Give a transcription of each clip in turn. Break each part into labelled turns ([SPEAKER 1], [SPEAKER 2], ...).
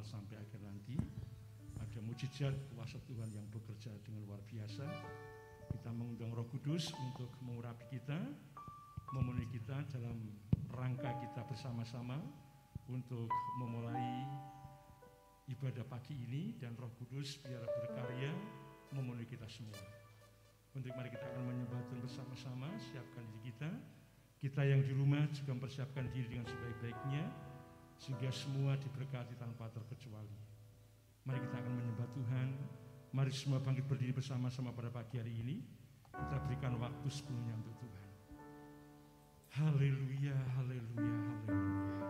[SPEAKER 1] sampai akhir nanti. Ada mujizat kuasa Tuhan yang bekerja dengan luar biasa. Kita mengundang Roh Kudus untuk mengurapi kita, memenuhi kita dalam rangka kita bersama-sama untuk memulai ibadah pagi ini, dan Roh Kudus biar berkarya memenuhi kita semua. Untuk mari kita akan menyembah Tuhan bersama-sama, siapkan diri kita. Kita yang di rumah juga mempersiapkan diri dengan sebaik-baiknya, sehingga semua diberkati tanpa terkecuali. Mari kita akan menyembah Tuhan. Mari semua bangkit berdiri bersama-sama pada pagi hari ini. Kita berikan waktu sepenuhnya untuk Tuhan. Haleluya, haleluya, haleluya.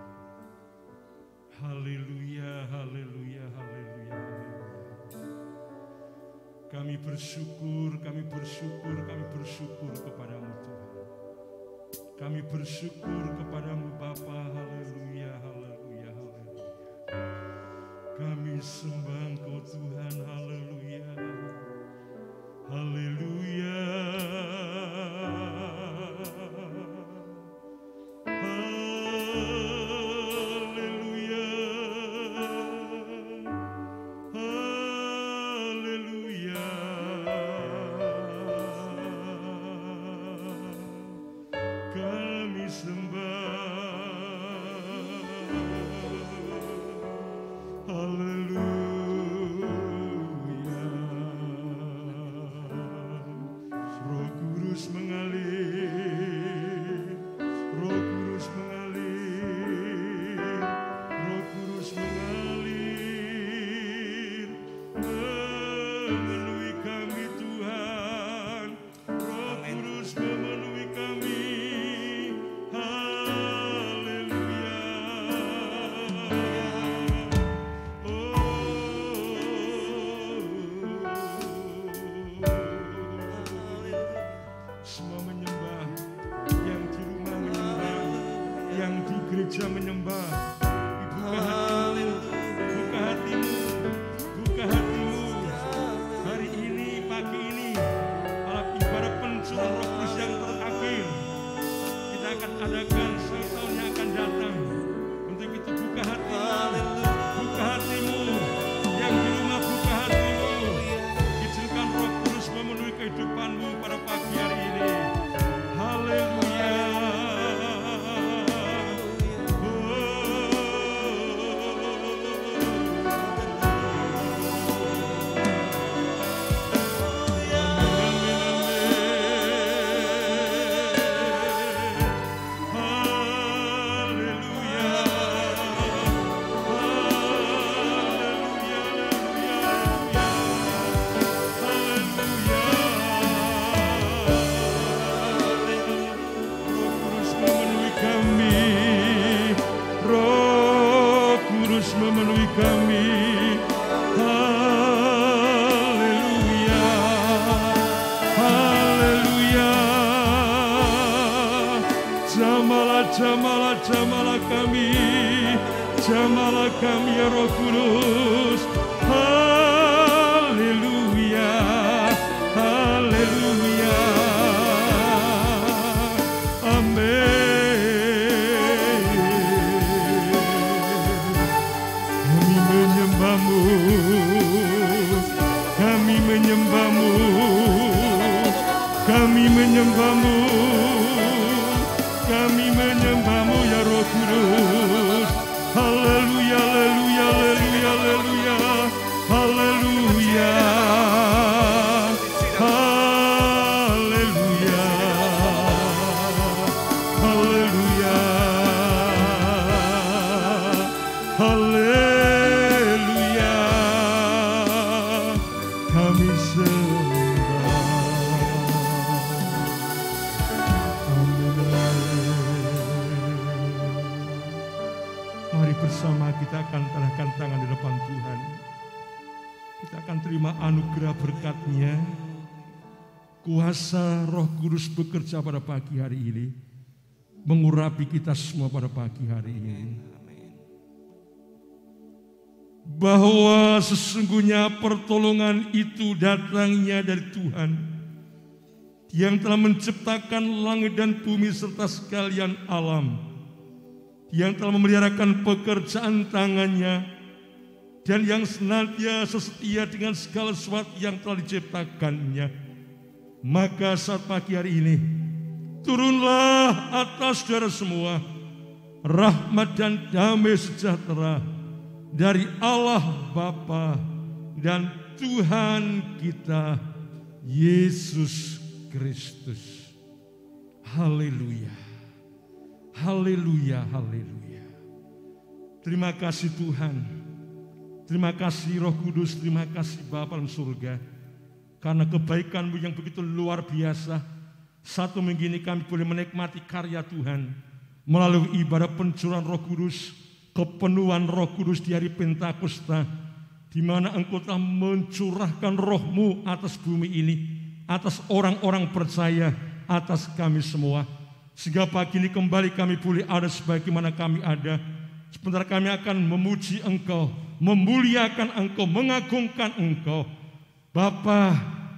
[SPEAKER 1] Haleluya, haleluya, haleluya, haleluya. Kami bersyukur, kami bersyukur, kami bersyukur kepadamu Tuhan. Kami bersyukur kepadamu Bapa. Haleluya, haleluya, haleluya. Kami sembah Engkau Tuhan. Haleluya, haleluya. Gereja menyembah, buka hatimu, buka hatimu. Hari ini, pagi ini, malam ibadah pencurah Roh Kudus yang terakhir. Kita akan adakan setahun yang akan datang. Untuk itu buka hatimu, yang di rumah buka hatimu. Izinkan Roh Kudus memenuhi kehidupanmu pada pagi hari ini. Haleluya. Jamalah kami ya Roh Kudus. Haleluya, haleluya, amin. Kami menyembahmu, kami menyembahmu, kami menyembahmu, kami menyembahmu ya Roh Kudus. Haleluya, haleluya, haleluya, haleluya, haleluya, haleluya, haleluya, haleluya. Kami sembah. Mari bersama kita akan tadahkan tangan di depan Tuhan. Kita akan terima anugerah berkat-Nya. Kuasa Roh Kudus bekerja pada pagi hari ini, mengurapi kita semua pada pagi hari ini. Bahwa sesungguhnya pertolongan itu datangnya dari Tuhan yang telah menciptakan langit dan bumi serta sekalian alam, yang telah memeliharakan pekerjaan tangannya dan yang senantiasa setia dengan segala sesuatu yang telah diciptakannya. Maka saat pagi hari ini, turunlah atas saudara semua rahmat dan damai sejahtera dari Allah Bapa dan Tuhan kita Yesus Kristus. Haleluya, haleluya, haleluya. Terima kasih Tuhan, terima kasih Roh Kudus, terima kasih Bapa dalam surga, karena kebaikan-Mu yang begitu luar biasa. Satu minggu ini kami boleh menikmati karya Tuhan melalui ibadah pencurahan Roh Kudus, kepenuhan Roh Kudus di hari Pentakosta, di mana Engkau telah mencurahkan Roh-Mu atas bumi ini, atas orang-orang percaya, atas kami semua. Sehingga pagi ini kembali kami boleh ada sebagaimana kami ada. Sebentar kami akan memuji Engkau, memuliakan Engkau, mengagungkan Engkau. Bapa,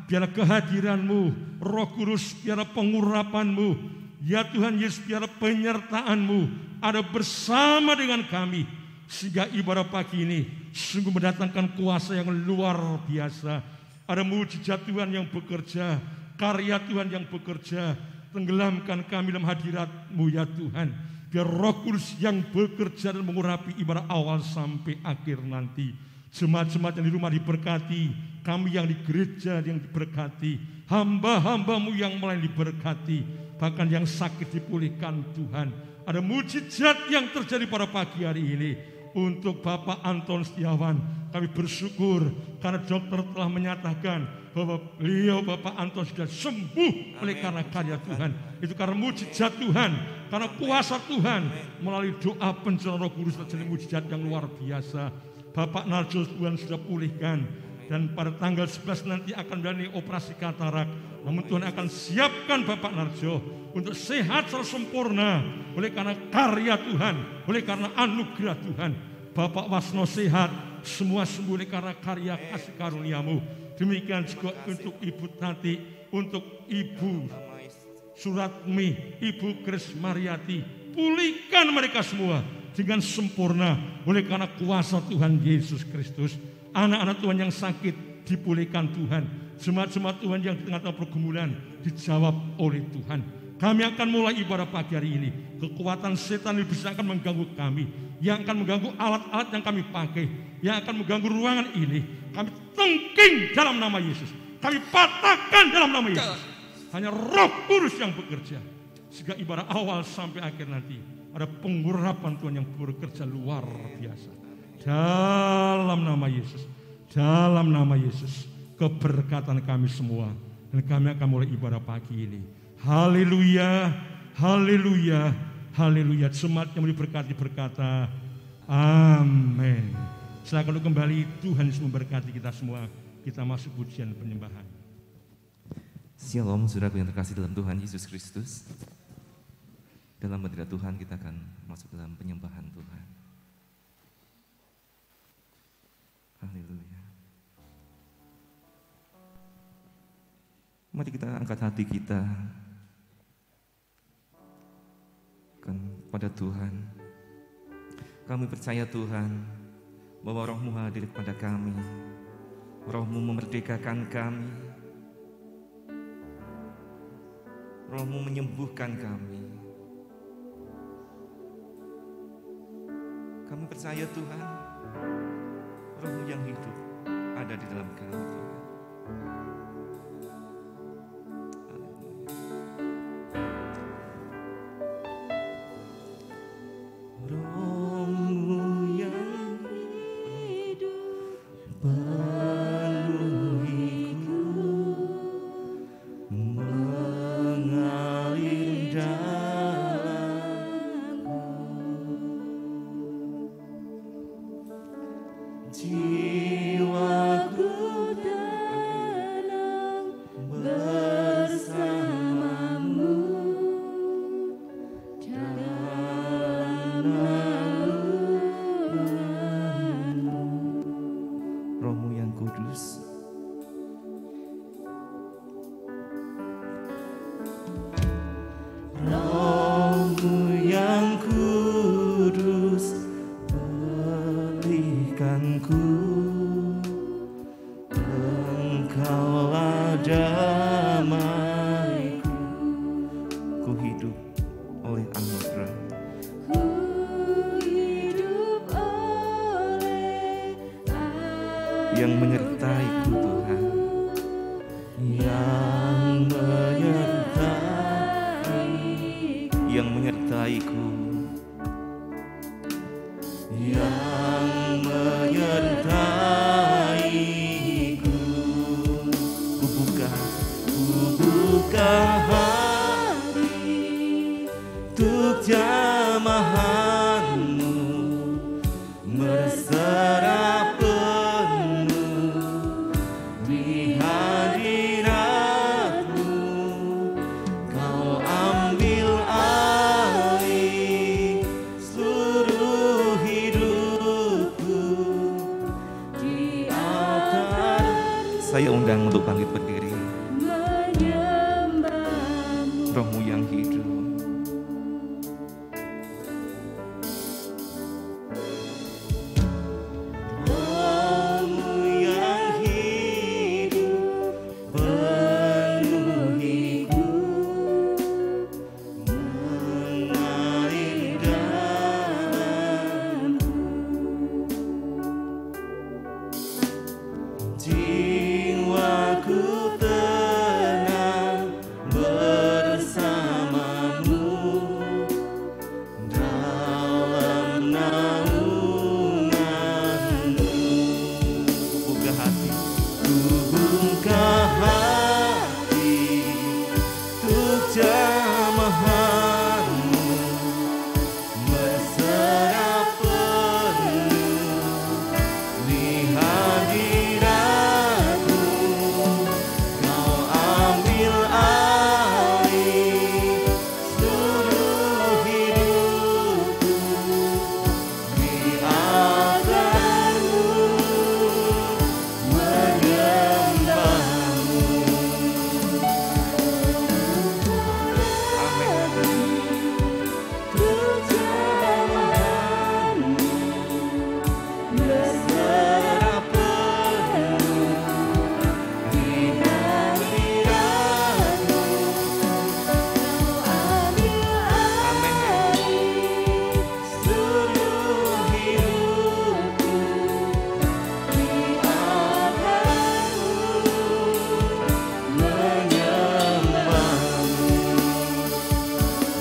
[SPEAKER 1] biarlah kehadiran-Mu, Roh Kudus, biarlah pengurapan-Mu, ya Tuhan Yesus, biarlah penyertaan-Mu ada bersama dengan kami. Sehingga ibadah pagi ini sungguh mendatangkan kuasa yang luar biasa. Ada mujizat Tuhan yang bekerja, karya Tuhan yang bekerja. Tenggelamkan kami dalam hadirat-Mu ya Tuhan. Biar Roh Kudus yang bekerja dan mengurapi ibadah awal sampai akhir nanti. Jemaat-jemaat yang di rumah diberkati, kami yang di gereja yang diberkati, hamba-hamba-Mu yang mulai diberkati, bahkan yang sakit dipulihkan Tuhan. Ada mujizat yang terjadi pada pagi hari ini. Untuk Bapak Anton Setiawan, kami bersyukur karena dokter telah menyatakan bahwa beliau Bapak Anton sudah sembuh oleh karena karya Tuhan. Itu karena mujizat Tuhan, karena kuasa Tuhan. Melalui doa pencurahan Roh Kudus terjadi mujizat yang luar biasa. Bapak Narjo Tuhan sudah pulihkan, dan pada tanggal 11 nanti akan menjalani operasi katarak. Namun Tuhan akan siapkan Bapak Narjo untuk sehat secara sempurna oleh karena karya Tuhan, oleh karena anugerah Tuhan. Bapak Wasno sehat, semua sembuh oleh karena karya kasih karunia-Mu. Demikian juga untuk Ibu Tati, untuk Ibu Suratmi, Ibu Kris Mariati. Pulihkan mereka semua dengan sempurna oleh karena kuasa Tuhan Yesus Kristus. Anak-anak Tuhan yang sakit dipulihkan Tuhan. Jemaat-jemaat Tuhan yang di tengah-tengah pergumulan dijawab oleh Tuhan. Kami akan mulai ibadah pagi hari ini. Kekuatan setan yang bisa akan mengganggu kami, yang akan mengganggu alat-alat yang kami pakai, yang akan mengganggu ruangan ini, kami tengking dalam nama Yesus. Kami patahkan dalam nama Yesus. Hanya Roh Kudus yang bekerja. Sehingga ibadah awal sampai akhir nanti ada pengurapan Tuhan yang bekerja luar biasa. Dalam nama Yesus, dalam nama Yesus, keberkatan kami semua. Dan kami akan mulai ibadah pagi ini. Haleluya, haleluya, haleluya. Jemaat yang diberkati berkata, amin. Silakan kembali, Tuhan Yesus memberkati kita semua. Kita masuk pujian penyembahan.
[SPEAKER 2] Shalom, saudara yang terkasih dalam Tuhan Yesus Kristus. Dalam hadirat Tuhan kita akan masuk dalam penyembahan Tuhan. Haleluya. Mari kita angkat hati kita pada Tuhan. Kami percaya Tuhan bahwa Roh-Mu hadir kepada kami. Roh-Mu memerdekakan kami. Roh-Mu menyembuhkan kami. Kami percaya Tuhan, Roh-Mu yang hidup ada di dalam kami Tuhan.
[SPEAKER 3] Roh-Mu yang kudus, berikan
[SPEAKER 2] Tuhanku, Engkaulah damaiku. Ku hidup oleh anugerah.
[SPEAKER 3] Ku hidup oleh
[SPEAKER 2] Yang menyertai-Ku Tuhan, yang menyertai-Ku, yang menyertai-Ku. Ku buka hati untuk jamahan-Mu, berserah penuh di hadirat-Mu. Kau ambil alih seluruh hidupku di altar. Saya undang untuk bangkit berdiri. Roh-Mu yang hidup, Roh-Mu yang hidup, penuhiku, mengalir dalamku. Jiwaku tenang bersamamu dalam naungan-Mu. Buka hati, buka hati untuk jamahan-Mu, berserah penuh di hadirat-Mu. Kau ambil alih seluruh hidupku di altar-Mu, menyembah-Mu. Amin. Untuk jamahan-Mu, berserah penuh di hadirat-Mu. Amin. Seluruh hidupku di altar-Mu, menyembah-Mu.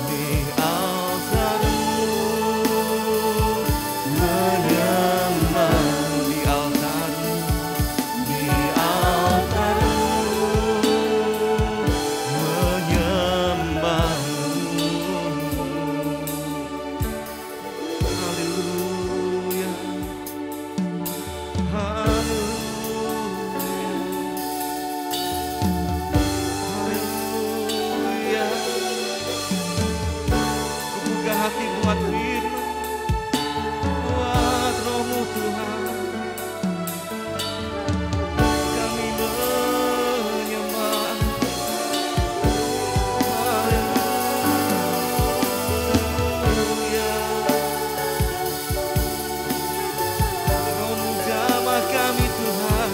[SPEAKER 2] Di altar-Mu, menyembah-Mu. Di altar-Mu, di altar-Mu, menyembah-Mu. Haleluya, haleluya, haleluya. Buka hati buat firman, buat Roh-Mu Tuhan. Kami menyembah. Haleluya. Roh-Mu jamah kami Tuhan,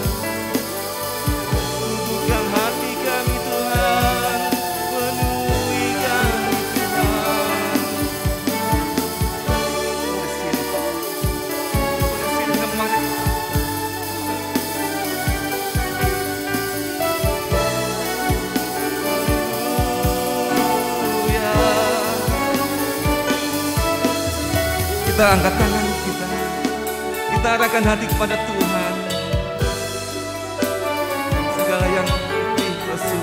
[SPEAKER 2] luluhkan hati kami Tuhan, penuhi kami Tuhan. Bersih kemari. Haleluya. Kita angkat tangan kita, kita arahkan hati kepada Tuhan. Segala yang letih, lesu,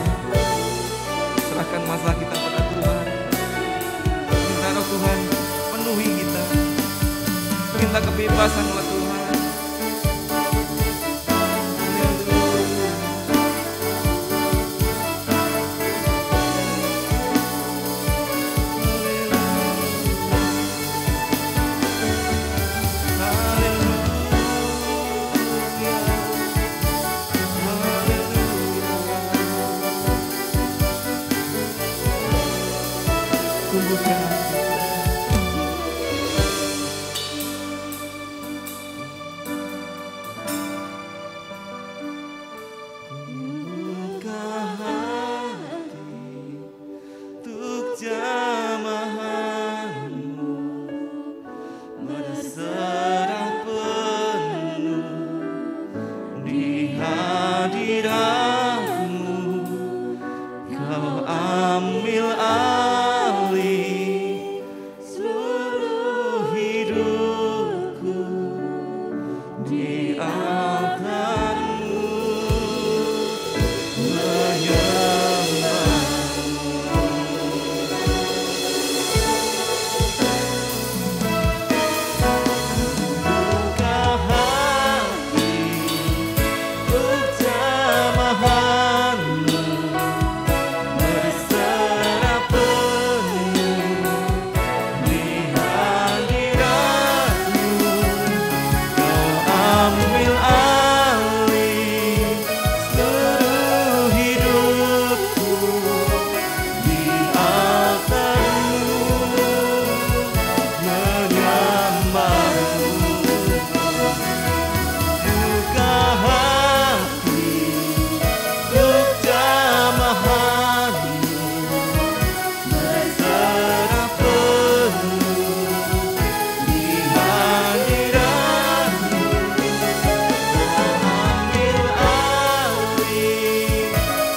[SPEAKER 2] serahkan masalah kita pada Tuhan. Minta Roh Tuhan penuhi kita, minta kebebasan oleh Tuhan. di altar-Mu, menyembah. Buka hati untuk jamahan-Mu, berserah penuh di hadirat-Mu. Kau ambil alih seluruh hidupku di altar-Mu, menyembah-Mu. Buka hati untuk jamahan-Mu, berserah penuh di hadirat-Mu. Ambil alih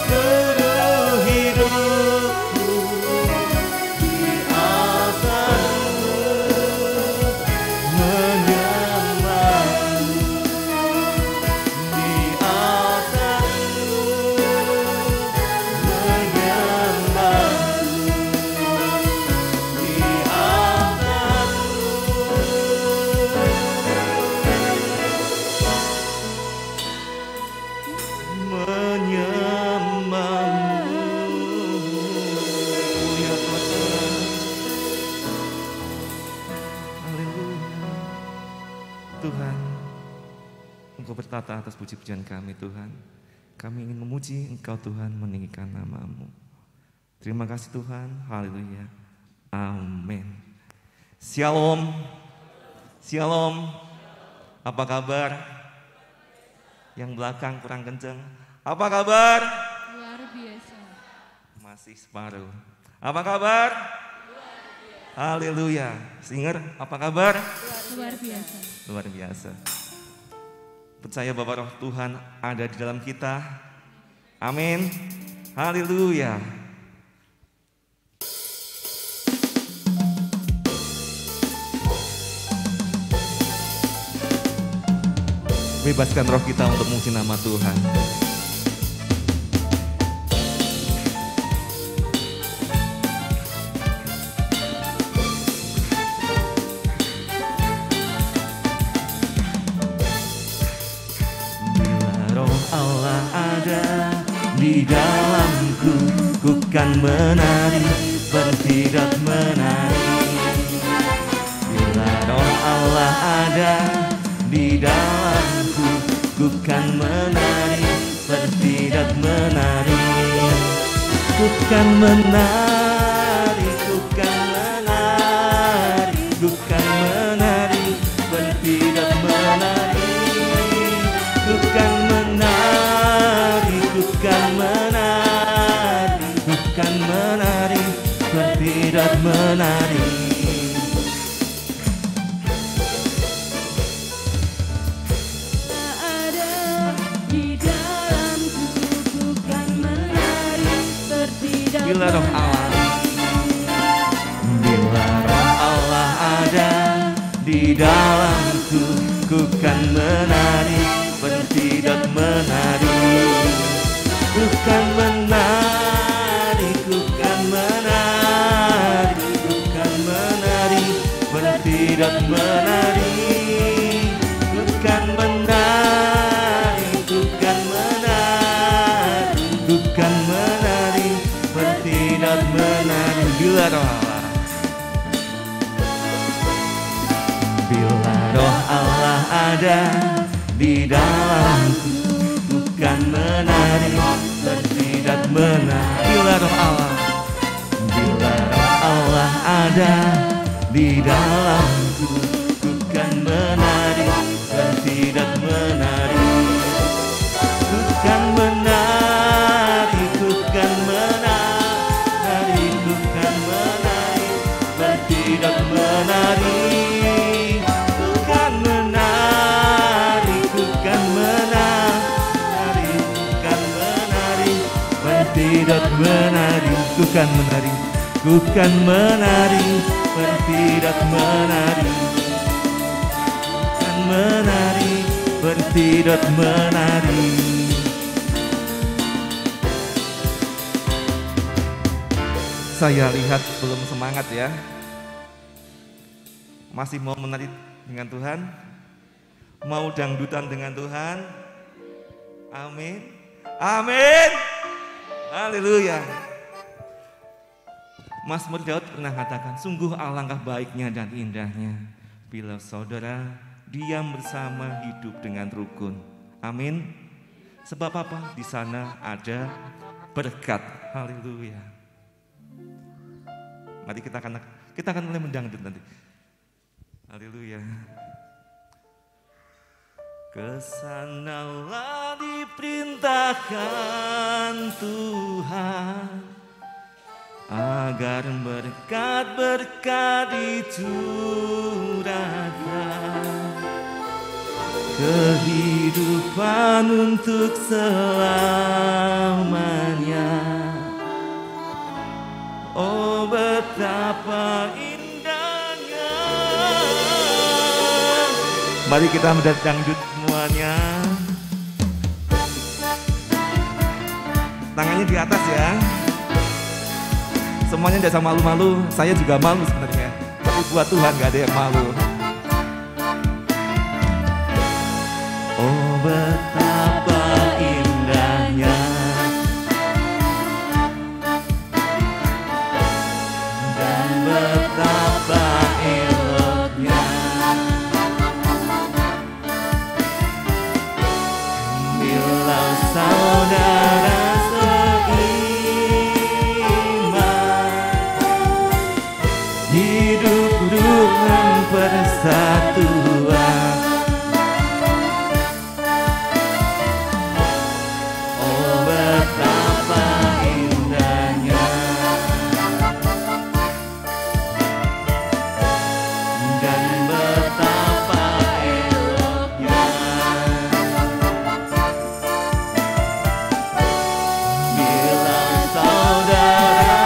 [SPEAKER 2] seluruh hidupku di altar-Mu, menyembah-Mu. Di altar-Mu, menyembah-Mu. Di altar-Mu, menyembah-Mu. Ya Tuhan. Haleluya. Tuhan, Engkau bertata atas puji-pujian kami Tuhan. Kami ingin memuji Engkau Tuhan, meninggikan nama-Mu. Terima kasih Tuhan, haleluya, amin. Shalom, shalom, apa kabar? Yang belakang kurang kenceng, apa kabar?
[SPEAKER 3] Luar biasa.
[SPEAKER 2] Masih separuh, apa kabar? Haleluya, singer, apa kabar?
[SPEAKER 3] Luar biasa.
[SPEAKER 2] Luar biasa. Percaya bahwa roh Tuhan ada di dalam kita. Amin. Haleluya. Bebaskan roh kita untuk memuji nama Tuhan. Allah ada di dalamku, ku kan menari, bertidak menari. Bila roh Allah ada di dalamku, ku kan menari, bertidak menari. Ku kan menari, ku kan menari, ku kan menari, bertidak menari. Ku kan menari, ku kan menari, ku kan menari, bertidak menari.
[SPEAKER 3] Ada di dalamku, ku kan menari, bertidak
[SPEAKER 2] Bila roh Allah, bila roh Allah ada di dalamku, ku kan menari, bertidak menari. Ku kan menari, ku kan menari, ku kan menari, bertidak menari. Ku kan menari, ku kan menari, ku kan menari, bertidak menari. Bila roh Allah, bila roh Allah ada di dalamku, ku kan menari, bertidak menari. Bila roh Allah, bila roh Allah ada di dalamku, ku kan menari, bertidak menari. Ku kan menari, ku kan menari, ku kan menari, bertidak menari. Ku kan menari, ku kan menari, ku kan menari, bertidak menari. Ku kan menari, ku kan menari, bertidak menari. Ku kan menari, seperti dot menari. Saya lihat belum semangat ya. Masih mau menari dengan Tuhan? Mau dangdutan dengan Tuhan? Amin. Amin. Haleluya. Mazmur Daud pernah katakan, sungguh alangkah baiknya dan indahnya bila saudara diam bersama hidup dengan rukun. Amin. Sebab apa? Di sana ada berkat. Haleluya. Mari kita akan mulai mendangdut nanti. Haleluya. Kesanalah diperintahkan Tuhan, agar berkat-berkat dicurahkan, kehidupan untuk selamanya. Oh betapa indahnya. Mari kita mendangdut semuanya. Tangannya di atas ya. Semuanya tidak sama malu-malu. Saya juga malu sebenarnya. Tapi buat Tuhan gak ada yang malu. Oh betapa indahnya. Dan betapa eloknya. Bila saudara hidup dengan persatuan. Oh betapa indahnya. Dan betapa eloknya. Bila saudara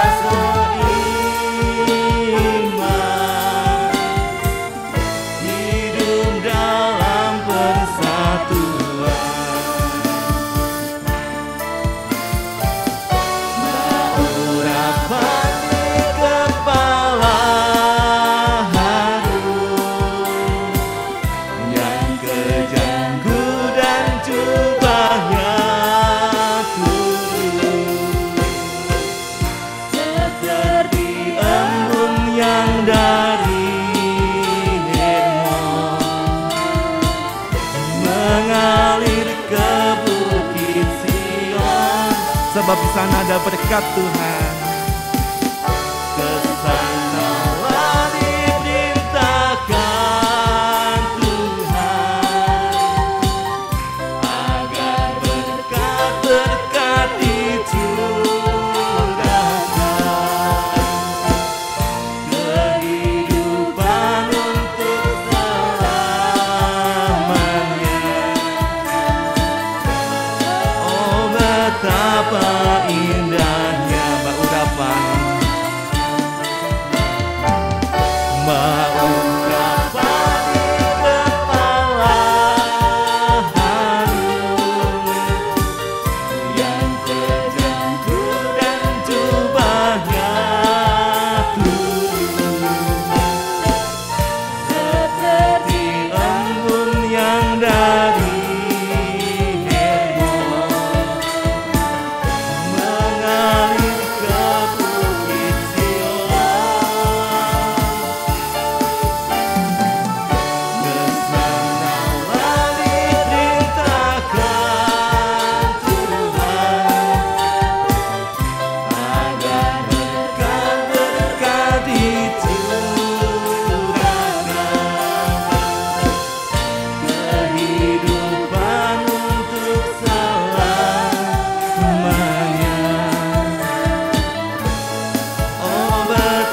[SPEAKER 2] sebab di sana ada berkat Tuhan. Kesanalah diperintahkan Tuhan, agar berkat-berkat dicurahkan, kehidupan untuk selamanya. Oh betapa indahnya urapan, urapan kepala harum, yang kejangku dan jubahnya turun, seperti embun yang dari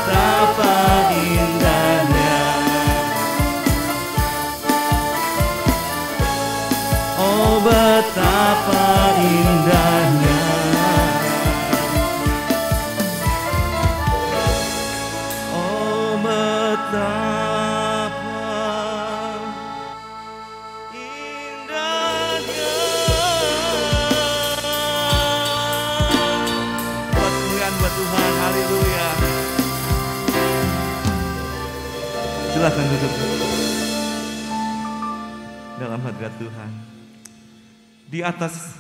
[SPEAKER 2] betapa indahnya. Oh betapa indahnya. Silakan duduk dalam hadirat Tuhan. Di atas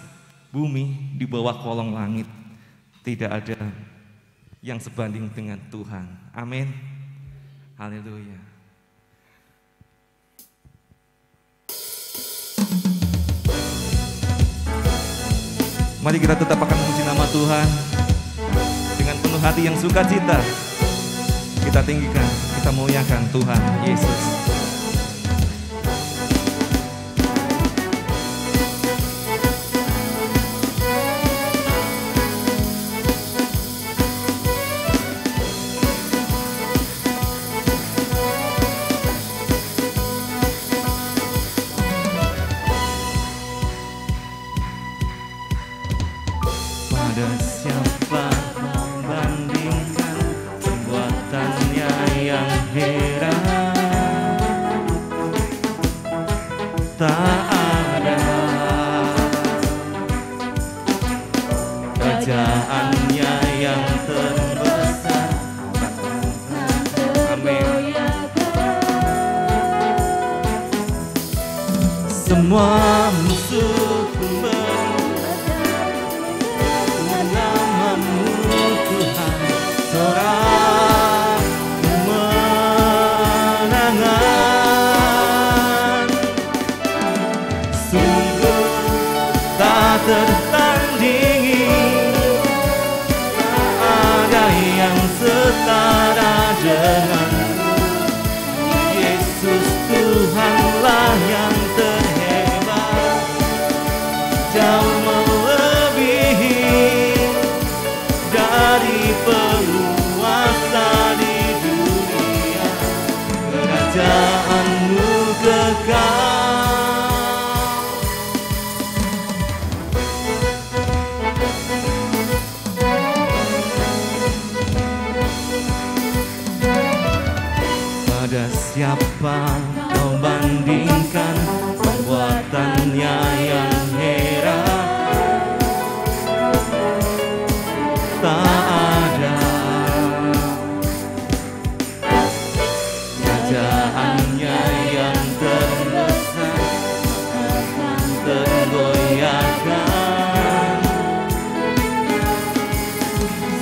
[SPEAKER 2] bumi, di bawah kolong langit, tidak ada yang sebanding dengan Tuhan. Amin. Haleluya. Mari kita tetap akan memuji nama Tuhan dengan penuh hati yang sukacita. Kita tinggikan, kita muliakan Tuhan Yesus. Pada siapa kau bandingkan perbuatannya yang heran? Tak ada. Kerajaannya yang terbesar. Amin. Semua musuh seorang kemenangan, sungguh tak tertandingi, tak ada yang setara denganmu. Yesus Tuhanlah yang terhebat, jauh melebihi dari penguasa di dunia. Kerajaanmu kekal. Pada siapa kau bandingkan perbuatannya yang heran? Tak ada. Kerajaannya yang terbesar tergoyahkan.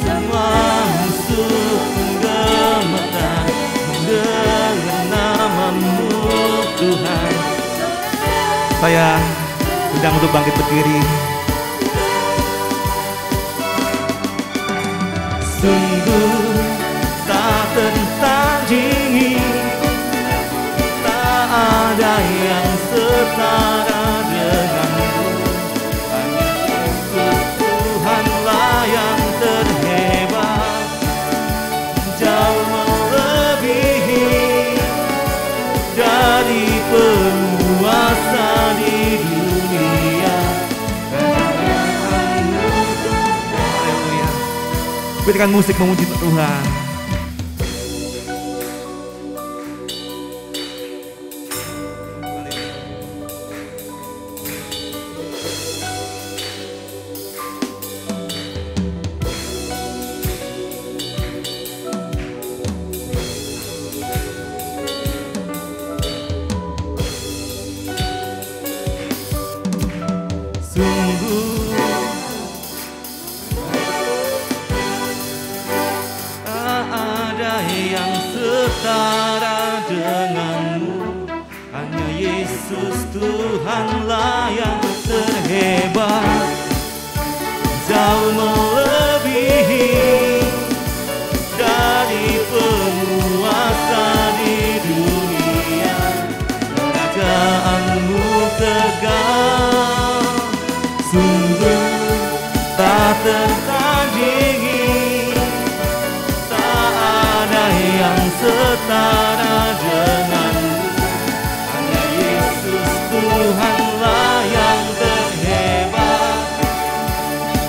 [SPEAKER 2] Semua musuh gemetar dengan nama-Mu Tuhan. Saya sedang untuk bangkit berdiri. Sungguh tak tertandingi, tak ada yang setara denganmu. Hanya Yesus Tuhanlah yang terhebat, jauh melebihi dari penguasa di dunia. Berikan musik memuji Tuhan. Sungguh yang setara denganmu. Hanya Yesus Tuhanlah yang terhebat, jauh melebihi dari penguasa di dunia. Kerajaanmu kekal, sungguh tak tertandingi, yang setara denganmu. Hanya Yesus Tuhanlah yang terhebat,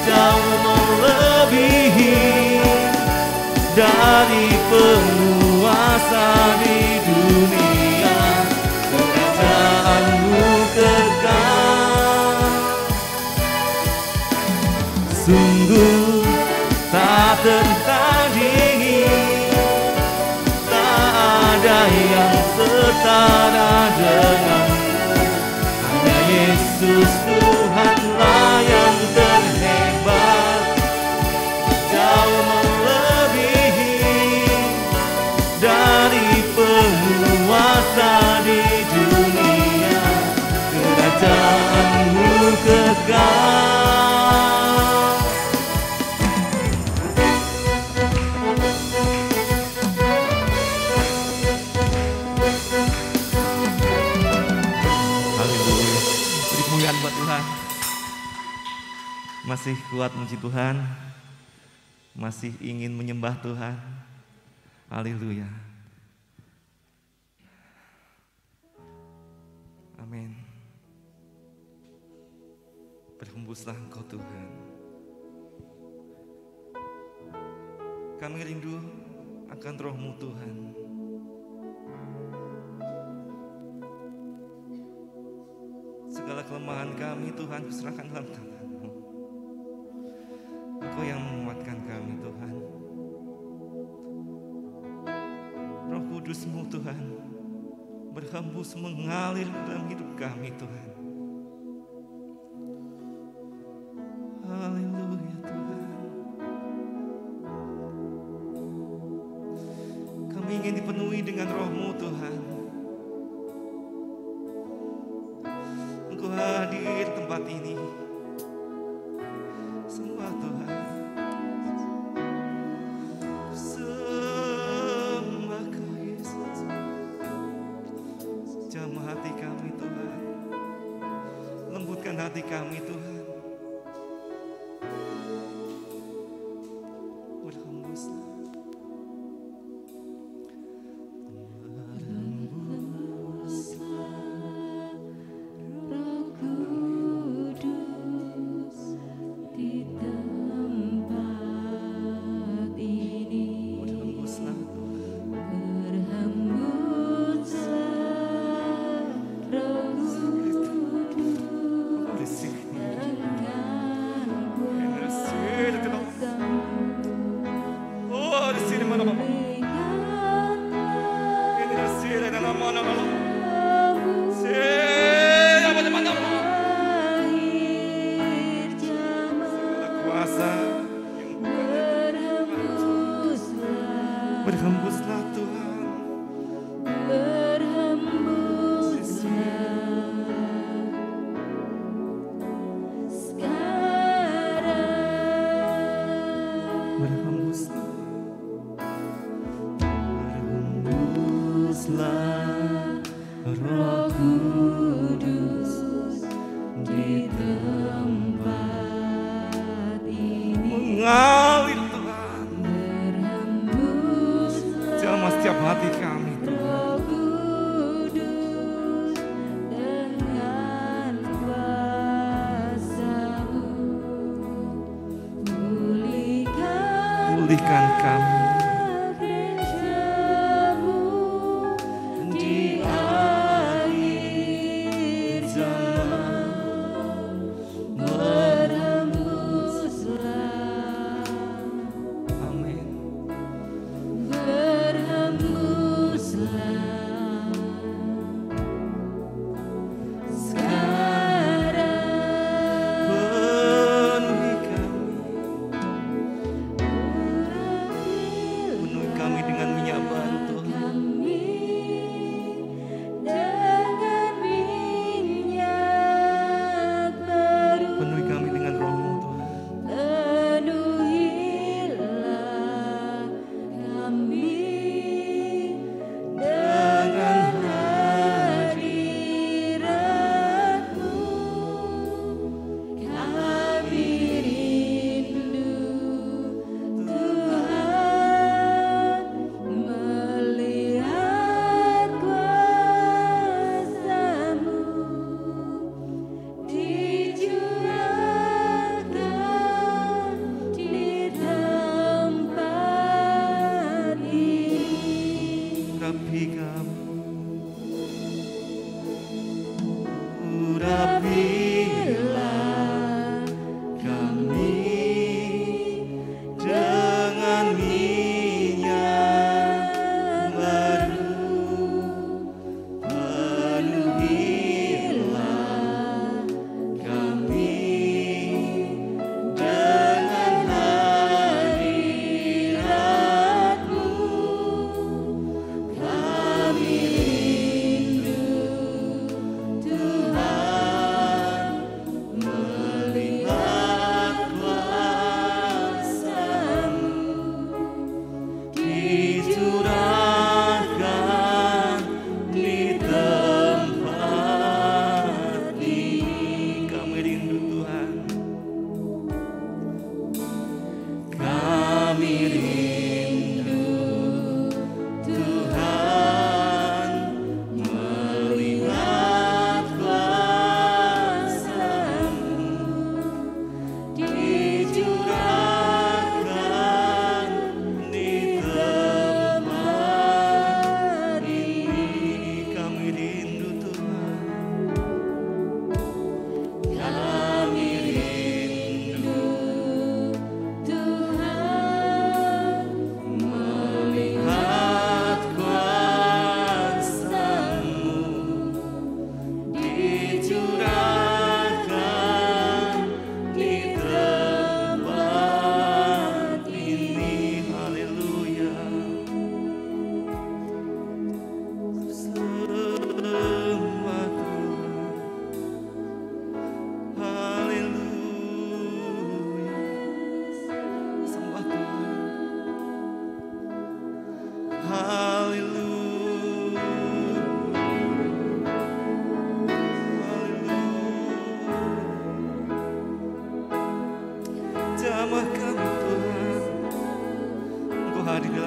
[SPEAKER 2] jauh melebihi dari penguasa di dunia. Kerajaanmu kekal, sungguh tak tertandingi, tak ada yang Kerajaan-Mu kekal. Haleluya. Beri kemuliaan buat Tuhan. Masih kuat memuji Tuhan, masih ingin menyembah Tuhan. Haleluya. Amin. Berhembuslah Engkau Tuhan. Kami rindu akan Roh-Mu Tuhan. Segala kelemahan kami Tuhan kuserahkan dalam tangan-Mu. Engkau yang menguatkan kami Tuhan. Roh Kudus-Mu Tuhan berhembus mengalir dalam hidup kami Tuhan. Haleluya Tuhan. Kami ingin dipenuhi dengan Roh-Mu Tuhan. Engkau hadir di tempat ini. Semua Tuhan. Sembah Kau Yesus. Jamah hati kami Tuhan. Lembutkan hati kami Tuhan. Berhembuslah.
[SPEAKER 3] Roh Kudus di tempat ini.
[SPEAKER 2] Berhembuslah
[SPEAKER 3] Berhembuslah Roh Kudus
[SPEAKER 2] Tuhan.
[SPEAKER 3] dengan kuasa-Mu.
[SPEAKER 2] Oh, di sini mana-mana. Ini di sini mana-mana.
[SPEAKER 3] Akhir zaman
[SPEAKER 2] Kuasa berhembuslah Tuhan.
[SPEAKER 3] Berhembuslah
[SPEAKER 2] Berhembuslah Roh
[SPEAKER 3] Kudus di tempat ini.
[SPEAKER 2] mengalir Tuhan.
[SPEAKER 3] Berhembuslah
[SPEAKER 2] Jamah setiap hati kami Tuhan.
[SPEAKER 3] Roh Kudus dengan kuasa-Mu.
[SPEAKER 2] Pulihkan kami.
[SPEAKER 3] Gereja-Mu di akhir zaman. Berhembuslah,
[SPEAKER 2] Amin.
[SPEAKER 3] berhembuslah sekarang.
[SPEAKER 2] Penuhi kami.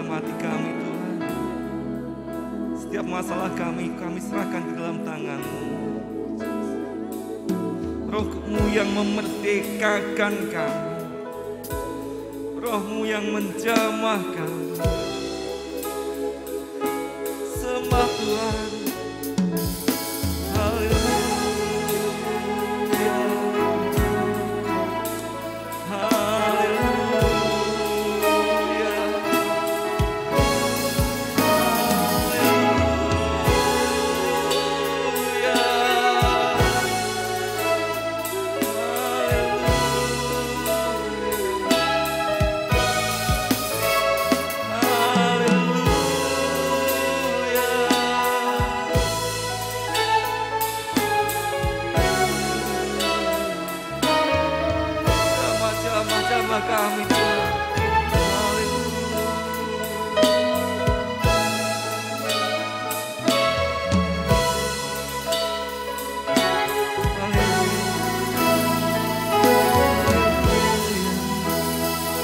[SPEAKER 2] dalam hati kami Tuhan. Setiap masalah kami serahkan ke dalam tangan-Mu. Roh-Mu yang memerdekakan kami, Roh-Mu yang menjamah kami. Sembah Tuhan. Haleluya. Jamah kami Tuhan.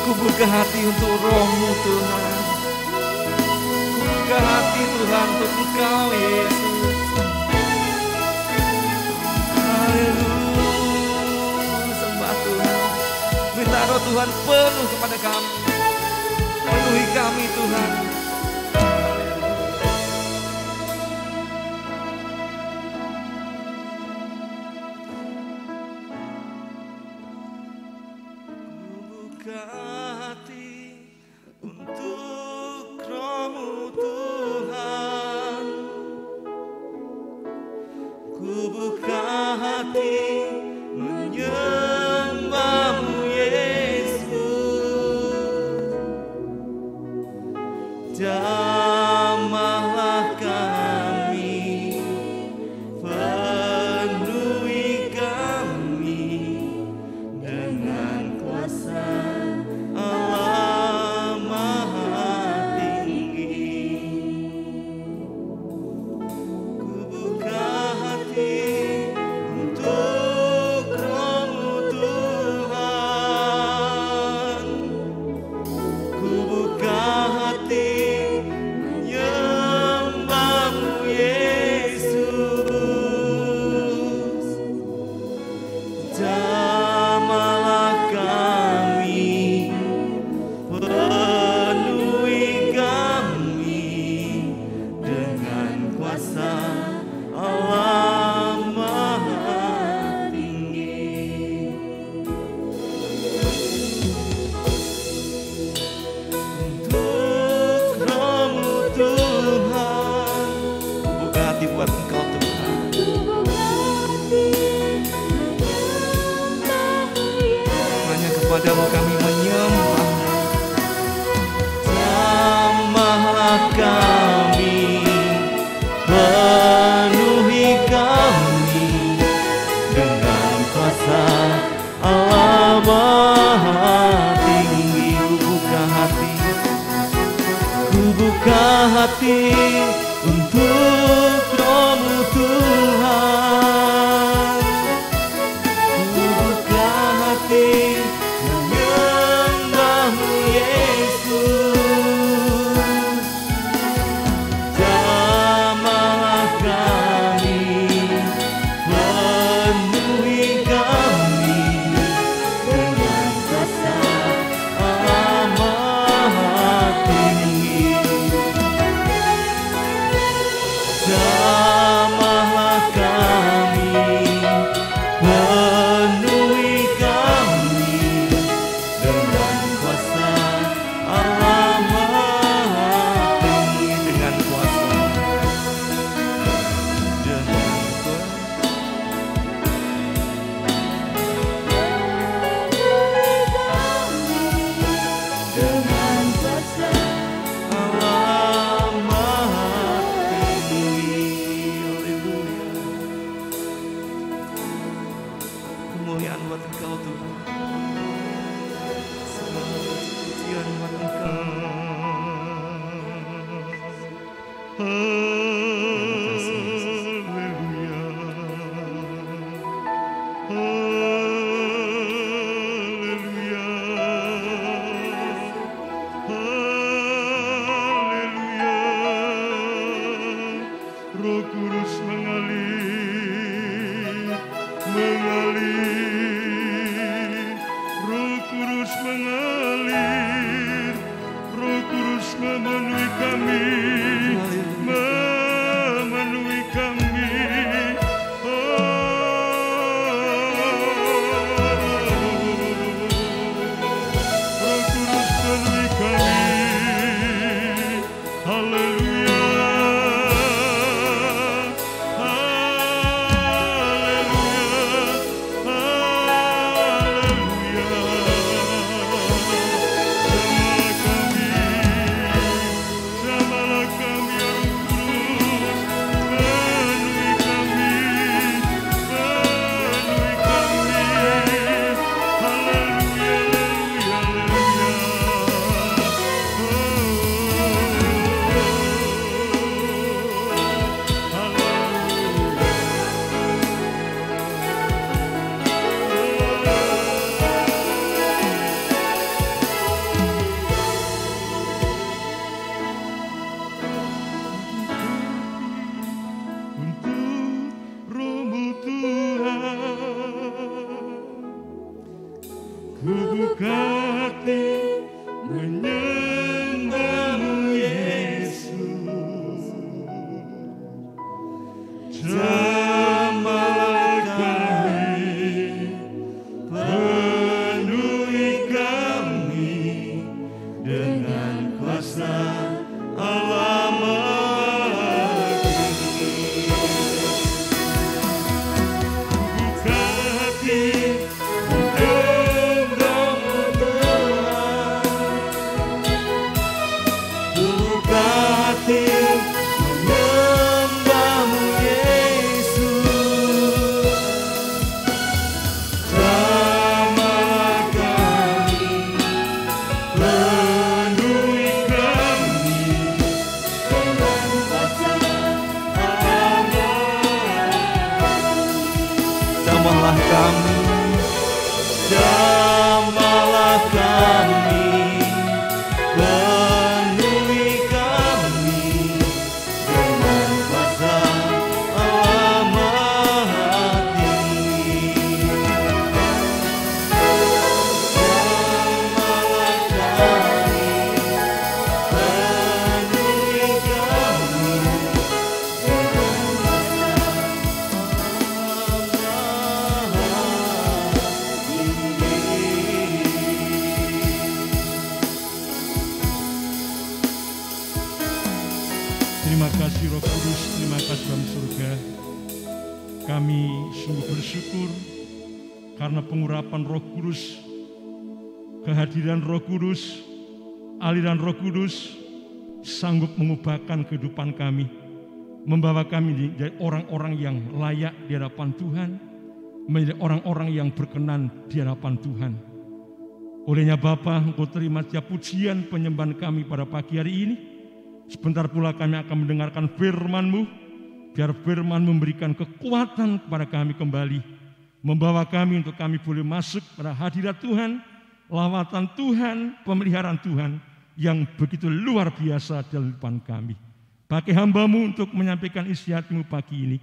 [SPEAKER 2] Ku buka hati untuk Roh-Mu Tuhan. Ku buka hati Tuhan untuk Engkau Yesus. Haleluya. Sembah Tuhan. Minta Roh Tuhan penuh kepada kami. Penuhi kami Tuhan. Ku buka hati untuk Roh-Mu Tuhan. Ku buka hati menyembah-Mu Yesus. Jamahlah kami, penuhi kami dengan kuasa Allah Maha Tinggi. Ku buka hati untuk Roh-Mu Tuhan. Ku buka hati menyembah-Mu Yesus. Jamahlah kami, penuhi kami dengan kuasa Allah Maha Tinggi. Untuk Roh-Mu Tuhan, buka hati buat Engkau Tuhan. Hanya kepadamu kami menyembah. Jamahlah kami, penuhi kami dengan kuasa Allah Maha Tinggi. Ku buka hati untuk Roh-Mu Tuhan. Ku buka hati menyembah-Mu Yesus. Jamahlah kami, penuhi kami dengan kuasa Allah Maha Tinggi. Jamahlah kami, penuhi kami dengan kuasa Allah Maha Tinggi. Dengan kuasa, dengan kuasa, dengan kuasa Allah Maha Tinggi. Haleluya. Kemuliaan buat Engkau Tuhan. Semua pujian buat Engkau.
[SPEAKER 1] mengalir, Roh Kudus mengalir, Roh Kudus memenuhi kami, memenuhi kami. Roh Kudus penuhi kami. Haleluya. Terima kasih Roh Kudus, terima kasih dalam surga. Kami sungguh bersyukur karena pengurapan Roh Kudus, kehadiran Roh Kudus, aliran Roh Kudus sanggup mengubahkan kehidupan kami, membawa kami menjadi orang-orang yang layak di hadapan Tuhan, menjadi orang-orang yang berkenan di hadapan Tuhan. Olehnya Bapa, Engkau terima setiap pujian penyembahan kami pada pagi hari ini. Sebentar pula kami akan mendengarkan firman-Mu, biar firman memberikan kekuatan kepada kami kembali, membawa kami untuk kami boleh masuk pada hadirat Tuhan, lawatan Tuhan, pemeliharaan Tuhan yang begitu luar biasa dalam depan kami. Pakai hamba-Mu untuk menyampaikan isi-Mu pagi ini.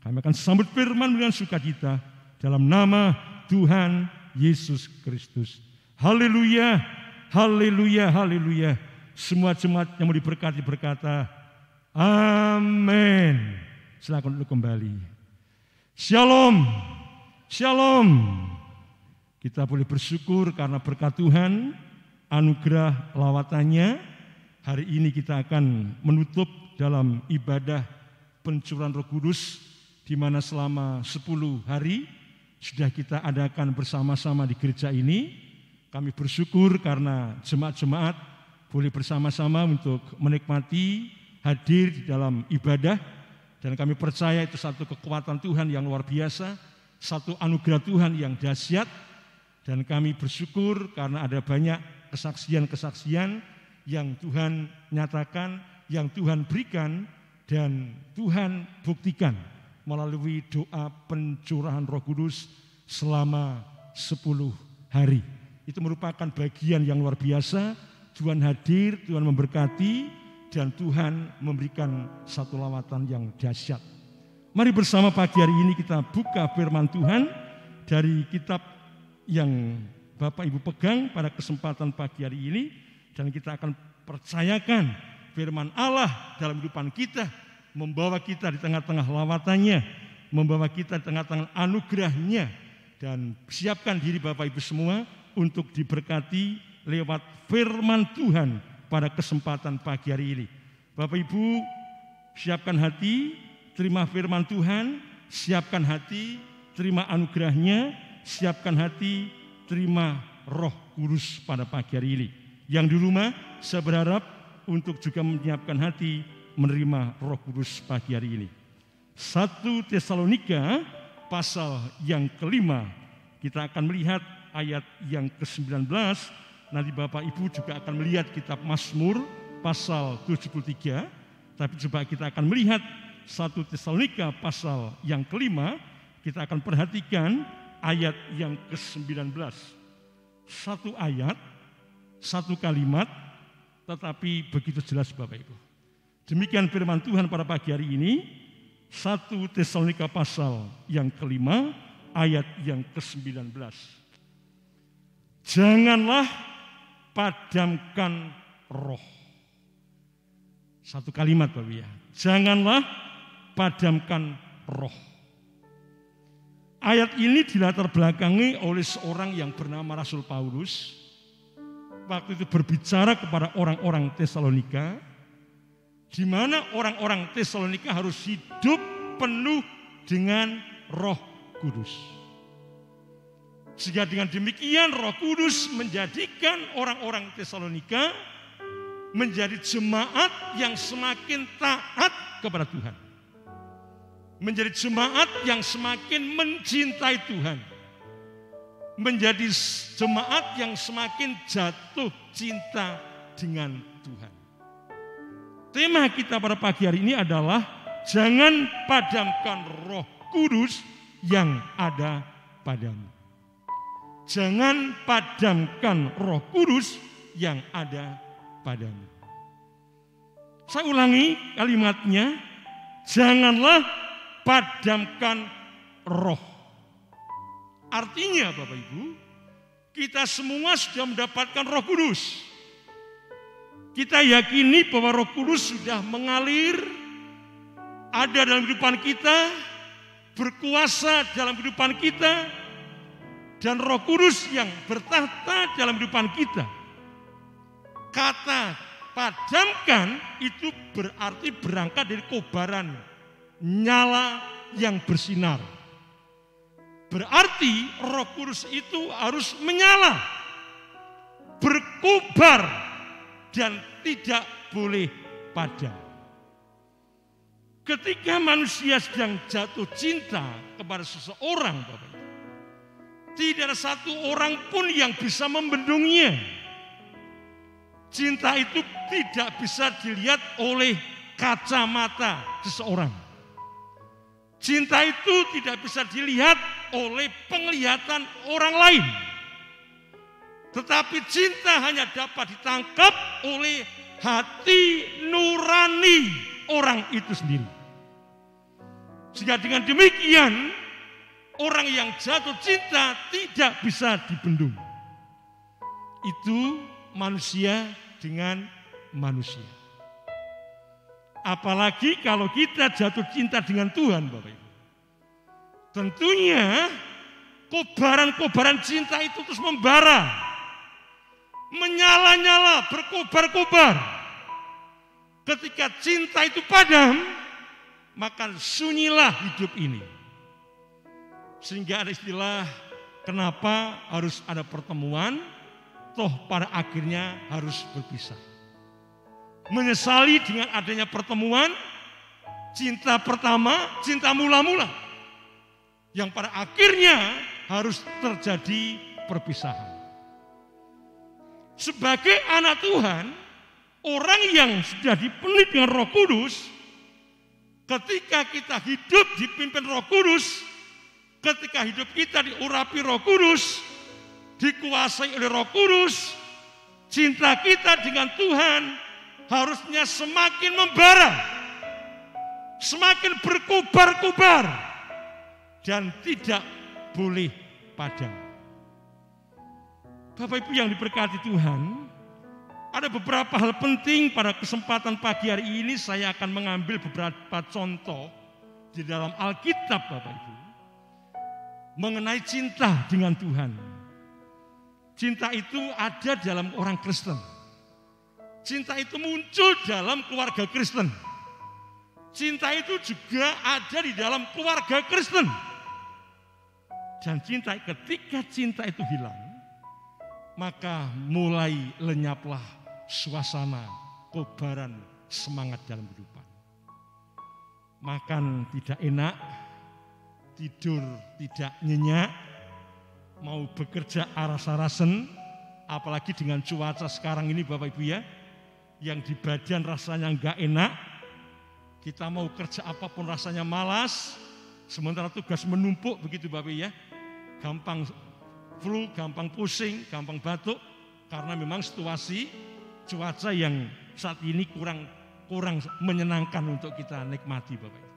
[SPEAKER 1] Kami akan sambut firman dengan sukacita dalam nama Tuhan Yesus Kristus. Haleluya, haleluya, haleluya. Semua jemaat yang mau diberkati berkata, amin. Silakan duduk kembali. Shalom, shalom. Kita boleh bersyukur karena berkat Tuhan, anugerah lawatannya. Hari ini kita akan menutup dalam ibadah pencurahan Roh Kudus, di mana selama 10 hari sudah kita adakan bersama-sama di gereja ini. Kami bersyukur karena jemaat-jemaat boleh bersama-sama untuk menikmati, hadir di dalam ibadah. Dan kami percaya itu satu kekuatan Tuhan yang luar biasa, satu anugerah Tuhan yang dahsyat. Dan kami bersyukur karena ada banyak kesaksian-kesaksian yang Tuhan nyatakan, yang Tuhan berikan, dan Tuhan buktikan melalui doa pencurahan Roh Kudus selama 10 hari. Itu merupakan bagian yang luar biasa. Tuhan hadir, Tuhan memberkati, dan Tuhan memberikan satu lawatan yang dahsyat. Mari bersama pagi hari ini kita buka firman Tuhan dari kitab yang Bapak Ibu pegang pada kesempatan pagi hari ini, dan kita akan percayakan firman Allah dalam kehidupan kita, membawa kita di tengah-tengah lawatannya, membawa kita di tengah-tengah anugerahnya, dan siapkan diri Bapak Ibu semua untuk diberkati lewat firman Tuhan pada kesempatan pagi hari ini. Bapak Ibu, siapkan hati, terima firman Tuhan, siapkan hati, terima anugerahnya, siapkan hati, terima Roh Kudus pada pagi hari ini. Yang di rumah, saya berharap untuk juga menyiapkan hati menerima Roh Kudus pagi hari ini. 1 Tesalonika pasal yang kelima, kita akan melihat ayat yang ke-19. Nanti Bapak Ibu juga akan melihat kitab Mazmur pasal 73. Tapi coba kita akan melihat 1 Tesalonika pasal yang kelima. Kita akan perhatikan ayat yang ke-19. Satu ayat, satu kalimat, tetapi begitu jelas Bapak Ibu. Demikian firman Tuhan pada pagi hari ini. 1 Tesalonika pasal yang kelima, ayat yang ke-19. Janganlah padamkan roh. Satu kalimat Bapak ya. Janganlah padamkan roh. Ayat ini dilatar belakangi oleh seorang yang bernama Rasul Paulus. Waktu itu berbicara kepada orang-orang Tesalonika, di mana orang-orang Tesalonika harus hidup penuh dengan Roh Kudus. Sehingga dengan demikian Roh Kudus menjadikan orang-orang Tesalonika menjadi jemaat yang semakin taat kepada Tuhan. Menjadi jemaat yang semakin mencintai Tuhan. Menjadi jemaat yang semakin jatuh cinta dengan Tuhan. Tema kita pada pagi hari ini adalah jangan padamkan Roh Kudus yang ada padamu. Jangan padamkan Roh Kudus yang ada padamu. Saya ulangi kalimatnya, janganlah padamkan roh. Artinya Bapak Ibu, kita semua sudah mendapatkan Roh Kudus. Kita yakini bahwa Roh Kudus sudah mengalir, ada dalam kehidupan kita, berkuasa dalam kehidupan kita, dan Roh Kudus yang bertahta dalam kehidupan kita. Kata padamkan itu berarti berangkat dari kobaran nyala yang bersinar. Berarti Roh Kudus itu harus menyala, berkobar, dan tidak boleh padam. Ketika manusia sedang jatuh cinta kepada seseorang, Bapak, tidak ada satu orang pun yang bisa membendungnya. Cinta itu tidak bisa dilihat oleh kacamata seseorang. Cinta itu tidak bisa dilihat oleh penglihatan orang lain. Tetapi cinta hanya dapat ditangkap oleh hati nurani orang itu sendiri. Sehingga dengan demikian, orang yang jatuh cinta tidak bisa dibendung. Itu manusia dengan manusia. Apalagi kalau kita jatuh cinta dengan Tuhan, Bapak Ibu. Tentunya kobaran-kobaran cinta itu terus membara. Menyala-nyala, berkobar-kobar. Ketika cinta itu padam, maka sunyilah hidup ini. Sehingga ada istilah, kenapa harus ada pertemuan, toh pada akhirnya harus berpisah. Menyesali dengan adanya pertemuan, cinta pertama, cinta mula-mula. Yang pada akhirnya harus terjadi perpisahan. Sebagai anak Tuhan, orang yang sudah dipenuhi dengan Roh Kudus, ketika kita hidup dipimpin Roh Kudus, ketika hidup kita diurapi Roh Kudus, dikuasai oleh Roh Kudus, cinta kita dengan Tuhan harusnya semakin membara, semakin berkobar-kobar, dan tidak boleh padang. Bapak Ibu yang diberkati Tuhan, ada beberapa hal penting pada kesempatan pagi hari ini. Saya akan mengambil beberapa contoh di dalam Alkitab Bapak Ibu mengenai cinta dengan Tuhan. Cinta itu ada dalam orang Kristen. Cinta itu muncul dalam keluarga Kristen. Cinta itu juga ada di dalam keluarga Kristen. Dan ketika cinta itu hilang, maka mulai lenyaplah suasana kobaran semangat dalam kehidupan. Makan tidak enak, tidur tidak nyenyak, mau bekerja aras-arasen, apalagi dengan cuaca sekarang ini Bapak Ibu ya, yang di badan rasanya enggak enak, kita mau kerja apapun rasanya malas, sementara tugas menumpuk begitu Bapak Ibu ya, gampang flu, gampang pusing, gampang batuk, karena memang situasi cuaca yang saat ini kurang menyenangkan untuk kita nikmati Bapak Ibu.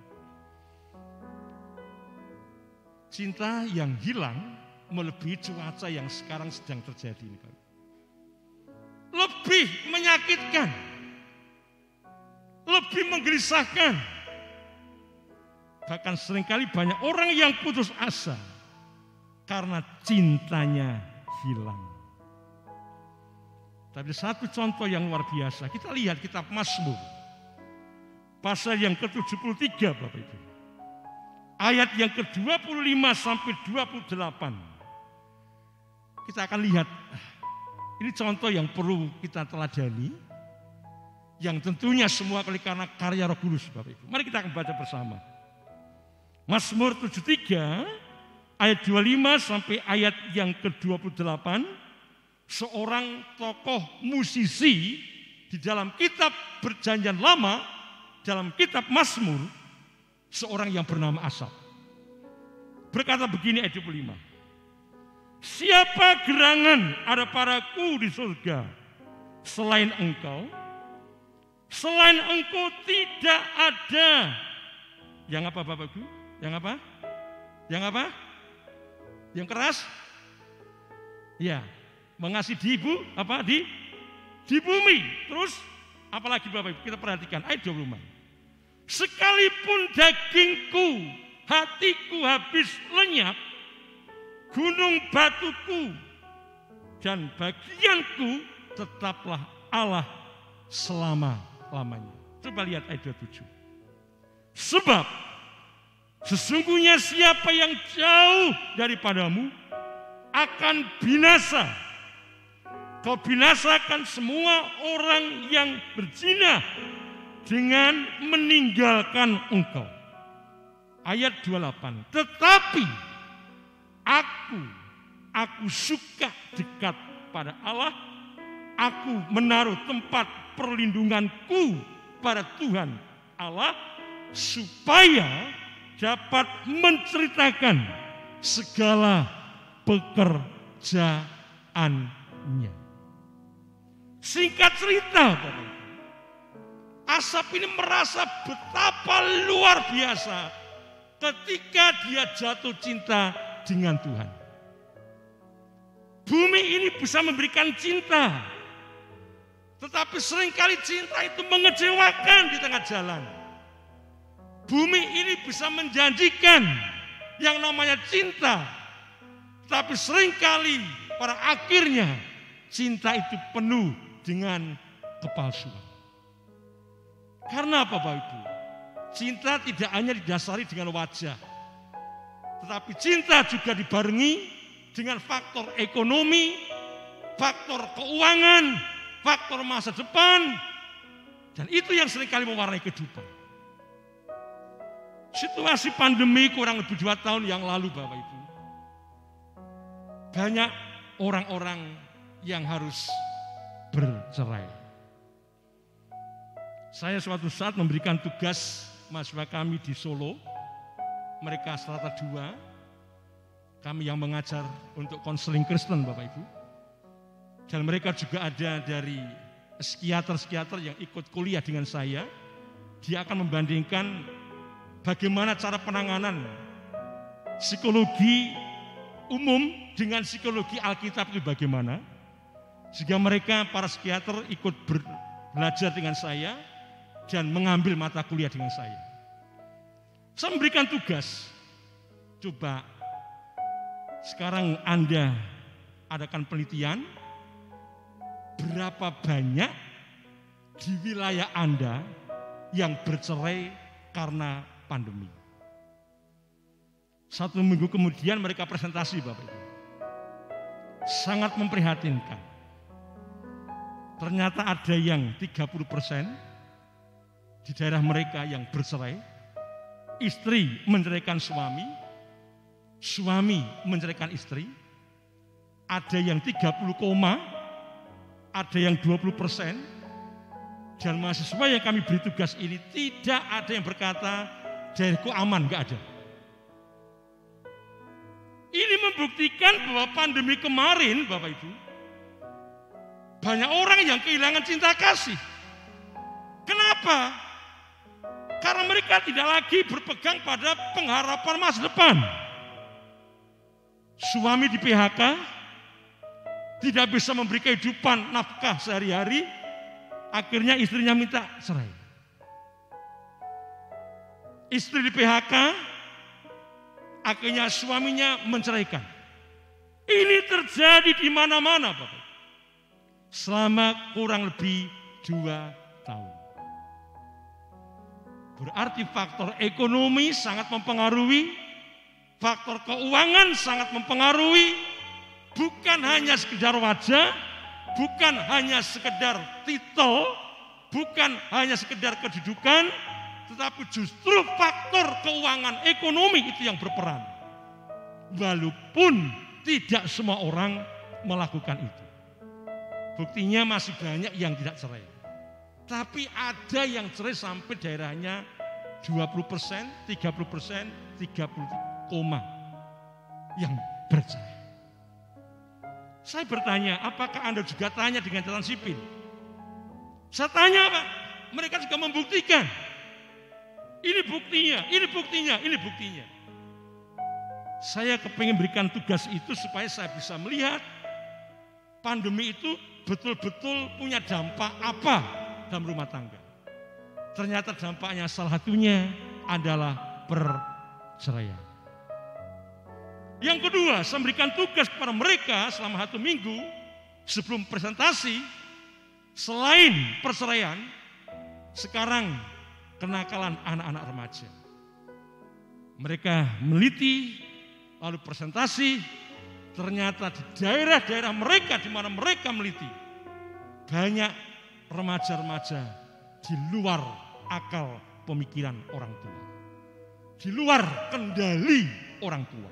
[SPEAKER 1] Cinta yang hilang melebihi cuaca yang sekarang sedang terjadi ini Bapak. Lebih menyakitkan, lebih menggelisahkan. Bahkan seringkali banyak orang yang putus asa karena cintanya hilang. Tapi satu contoh yang luar biasa, kita lihat kitab Mazmur pasal yang ke-73 Bapak Ibu. Ayat yang ke-25 sampai 28. Kita akan lihat, ini contoh yang perlu kita teladani, yang tentunya semua karena karya Roh Kudus Bapak Ibu. Mari kita akan baca bersama. Mazmur 73 ayat 25 sampai ayat yang ke-28. Seorang tokoh musisi di dalam kitab Perjanjian Lama, dalam kitab Mazmur, seorang yang bernama Asaf berkata begini ayat 25. Siapa gerangan ada padaku di surga selain engkau? Selain engkau tidak ada. Yang apa Bapak Ibu? Yang apa? Yang apa? Yang keras? Ya, mengasihi di di bumi. Terus apalagi Bapak Ibu? Kita perhatikan ayat 25. Sekalipun dagingku, hatiku habis lenyap, gunung batuku dan bagianku tetaplah Allah selama-lamanya. Coba lihat ayat 27. Sebab sesungguhnya siapa yang jauh daripadamu akan binasa. Kau binasakan semua orang yang berzina dengan meninggalkan engkau. Ayat 28. Tetapi aku suka dekat pada Allah. Aku menaruh tempat perlindunganku pada Tuhan Allah, supaya dapat menceritakan segala pekerjaannya. Singkat cerita, Bapak, Asaf ini merasa betapa luar biasa ketika dia jatuh cinta dengan Tuhan. Bumi ini bisa memberikan cinta, tetapi seringkali cinta itu mengecewakan di tengah jalan. Bumi ini bisa menjanjikan yang namanya cinta, tetapi seringkali pada akhirnya cinta itu penuh dengan kepalsuan. Karena apa Bapak Ibu? Cinta tidak hanya didasari dengan wajah, tetapi cinta juga dibarengi dengan faktor ekonomi, faktor keuangan, faktor masa depan, dan itu yang seringkali mewarnai kehidupan. Situasi pandemi kurang lebih 2 tahun yang lalu Bapak Ibu, banyak orang-orang yang harus bercerai. Saya suatu saat memberikan tugas mahasiswa kami di Solo, mereka strata 2, kami yang mengajar untuk konseling Kristen Bapak Ibu. Dan mereka juga ada dari psikiater-psikiater yang ikut kuliah dengan saya. Dia akan membandingkan bagaimana cara penanganan psikologi umum dengan psikologi Alkitab itu bagaimana. Sehingga mereka para psikiater ikut belajar dengan saya dan mengambil mata kuliah dengan saya. Saya memberikan tugas, coba sekarang Anda adakan penelitian berapa banyak di wilayah Anda yang bercerai karena pandemi. 1 minggu kemudian mereka presentasi Bapak Ibu. Sangat memprihatinkan. Ternyata ada yang 30% di daerah mereka yang bercerai. Istri menceraikan suami, suami menceraikan istri. Ada yang 30, ada yang 20%. Dan mahasiswa yang kami beri tugas ini tidak ada yang berkata daerahku aman, enggak ada. Ini membuktikan bahwa pandemi kemarin Bapak Ibu, banyak orang yang kehilangan cinta kasih. Kenapa? Karena mereka tidak lagi berpegang pada pengharapan masa depan. Suami di PHK, tidak bisa memberi kehidupan nafkah sehari-hari, akhirnya istrinya minta cerai. Istri di PHK, akhirnya suaminya menceraikan. Ini terjadi di mana-mana Bapak. Selama kurang lebih 2 tahun. Berarti faktor ekonomi sangat mempengaruhi, faktor keuangan sangat mempengaruhi, bukan hanya sekedar wajah, bukan hanya sekedar titel, bukan hanya sekedar kedudukan, tetapi justru faktor keuangan ekonomi itu yang berperan. Walaupun tidak semua orang melakukan itu. Buktinya masih banyak yang tidak cerai. Tapi ada yang cerai sampai daerahnya 20%, 30%, 30, yang bercerai. Saya bertanya, apakah Anda juga tanya dengan catatan sipil? Saya tanya Pak, mereka juga membuktikan. Ini buktinya, ini buktinya, ini buktinya. Saya kepingin berikan tugas itu supaya saya bisa melihat pandemi itu betul-betul punya dampak apa dalam rumah tangga. Ternyata dampaknya salah satunya adalah perceraian. Yang kedua, saya memberikan tugas kepada mereka selama 1 minggu sebelum presentasi. Selain perceraian, sekarang kenakalan anak-anak remaja. Mereka meneliti, lalu presentasi. Ternyata di daerah-daerah mereka di mana mereka meneliti, banyak remaja-remaja di luar akal pemikiran orang tua, di luar kendali orang tua,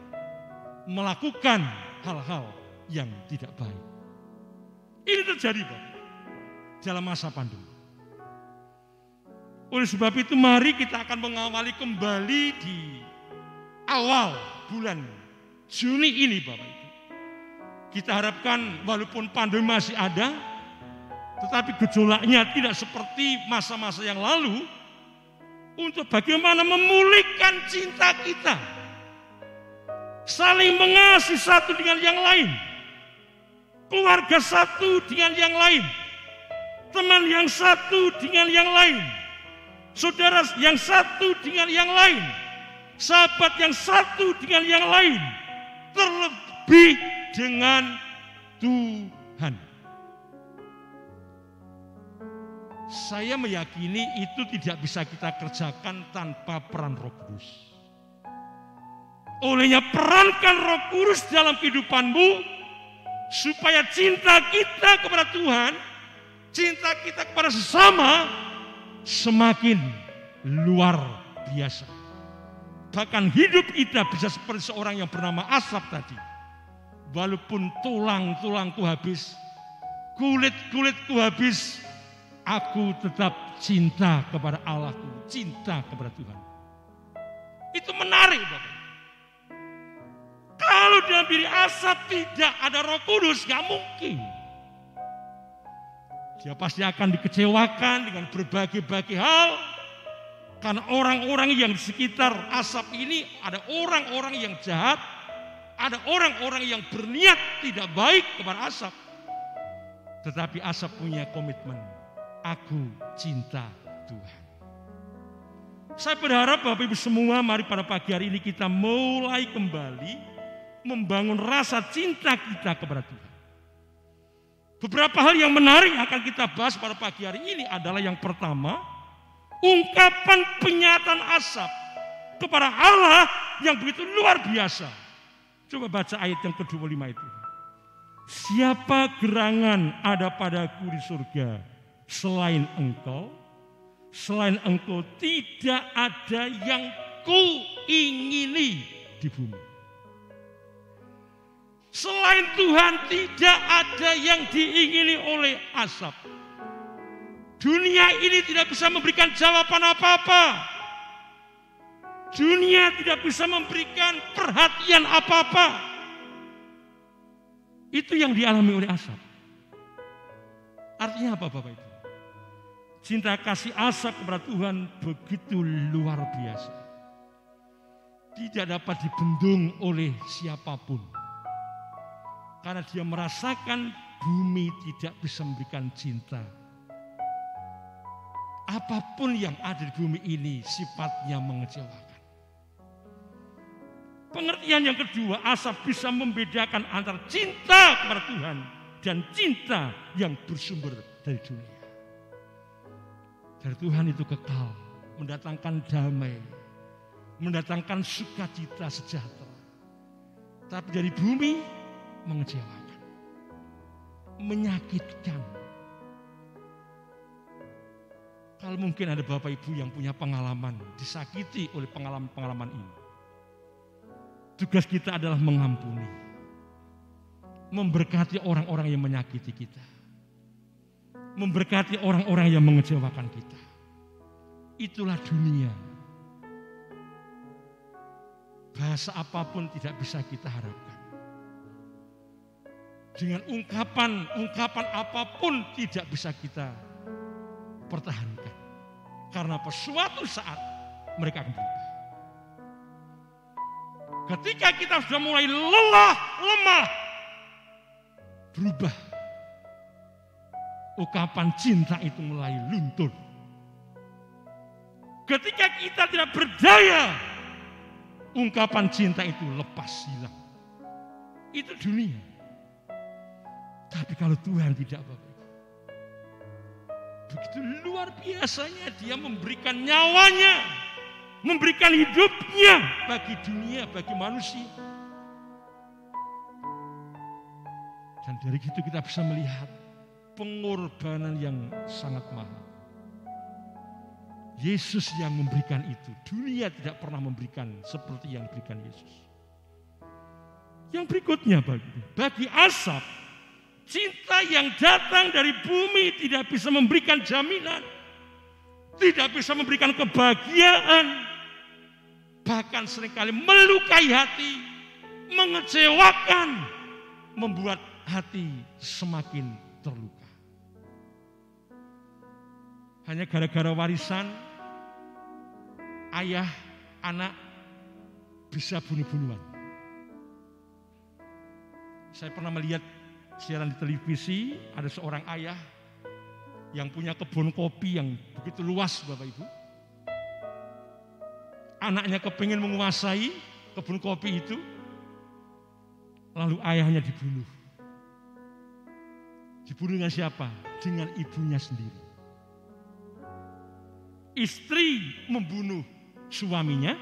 [SPEAKER 1] melakukan hal-hal yang tidak baik. Ini terjadi Pak dalam masa pandemi. Oleh sebab itu mari kita akan mengawali kembali di awal bulan Juni ini Bapak Ibu. Kita harapkan walaupun pandemi masih ada, tetapi gejolaknya tidak seperti masa-masa yang lalu, untuk bagaimana memulihkan cinta kita, saling mengasihi satu dengan yang lain, keluarga satu dengan yang lain, teman yang satu dengan yang lain, saudara yang satu dengan yang lain, sahabat yang satu dengan yang lain, terlebih dengan Tuhan. Saya meyakini itu tidak bisa kita kerjakan tanpa peran Roh Kudus. Olehnya perankan Roh Kudus dalam kehidupanmu supaya cinta kita kepada Tuhan, cinta kita kepada sesama semakin luar biasa. Bahkan hidup kita bisa seperti seorang yang bernama Asaf tadi. Walaupun tulang-tulangku habis, kulit-kulitku habis, aku tetap cinta kepada Allahku, cinta kepada Tuhan. Itu menarik Bapak. Kalau dalam diri Asaf tidak ada Roh Kudus, gak mungkin. Dia pasti akan dikecewakan dengan berbagai-bagai hal. Karena orang-orang yang di sekitar Asaf ini ada orang-orang yang jahat, Ada orang-orang yang berniat tidak baik kepada Asaf. Tetapi Asaf punya komitmen. Aku cinta Tuhan. Saya berharap Bapak Ibu semua, mari pada pagi hari ini kita mulai kembali membangun rasa cinta kita kepada Tuhan. Beberapa hal yang menarik akan kita bahas pada pagi hari ini adalah yang pertama, ungkapan penyataan Asaf kepada Allah yang begitu luar biasa. Coba baca ayat yang ke-25 itu. Siapa gerangan ada padaku di surga selain engkau? Selain engkau tidak ada yang kuingini di bumi. Selain Tuhan tidak ada yang diingini oleh Asaf. Dunia ini tidak bisa memberikan jawaban apa-apa. Dunia tidak bisa memberikan perhatian apa-apa. Itu yang dialami oleh Asaf. Artinya apa Bapak Ibu? Cinta kasih Asaf kepada Tuhan begitu luar biasa. Tidak dapat dibendung oleh siapapun. Karena dia merasakan bumi tidak bisa memberikan cinta. Apapun yang ada di bumi ini sifatnya mengecewakan. Pengertian yang kedua, Asaf bisa membedakan antara cinta kepada Tuhan dan cinta yang bersumber dari dunia. Dari Tuhan itu kekal, mendatangkan damai, mendatangkan sukacita sejahtera. Tapi dari bumi mengecewakan, menyakitkan. Kalau mungkin ada Bapak Ibu yang punya pengalaman disakiti oleh pengalaman-pengalaman ini, tugas kita adalah mengampuni, memberkati orang-orang yang menyakiti kita, memberkati orang-orang yang mengecewakan kita. Itulah dunia. Bahasa apapun tidak bisa kita harapkan. Dengan ungkapan apapun tidak bisa kita pertahankan. Karena suatu saat mereka akan berubah. Ketika kita sudah mulai lelah, lemah, berubah. Ungkapan cinta itu mulai luntur. Ketika kita tidak berdaya, ungkapan cinta itu lepas hilang. Itu dunia. Tapi kalau Tuhan tidak Bapak, begitu luar biasanya dia memberikan nyawanya, memberikan hidupnya bagi dunia, bagi manusia. Dan dari itu kita bisa melihat pengorbanan yang sangat mahal. Yesus yang memberikan itu. Dunia tidak pernah memberikan seperti yang diberikan Yesus. Yang berikutnya bagi Asaf, cinta yang datang dari bumi tidak bisa memberikan jaminan. Tidak bisa memberikan kebahagiaan. Bahkan seringkali melukai hati. Mengecewakan. Membuat hati semakin terluka. Hanya gara-gara warisan, ayah, anak bisa bunuh-bunuhan. Saya pernah melihat siaran di televisi, ada seorang ayah yang punya kebun kopi yang begitu luas Bapak Ibu. Anaknya kepingin menguasai kebun kopi itu, lalu ayahnya dibunuh. Dibunuh dengan siapa? Dengan ibunya sendiri. Istri membunuh suaminya,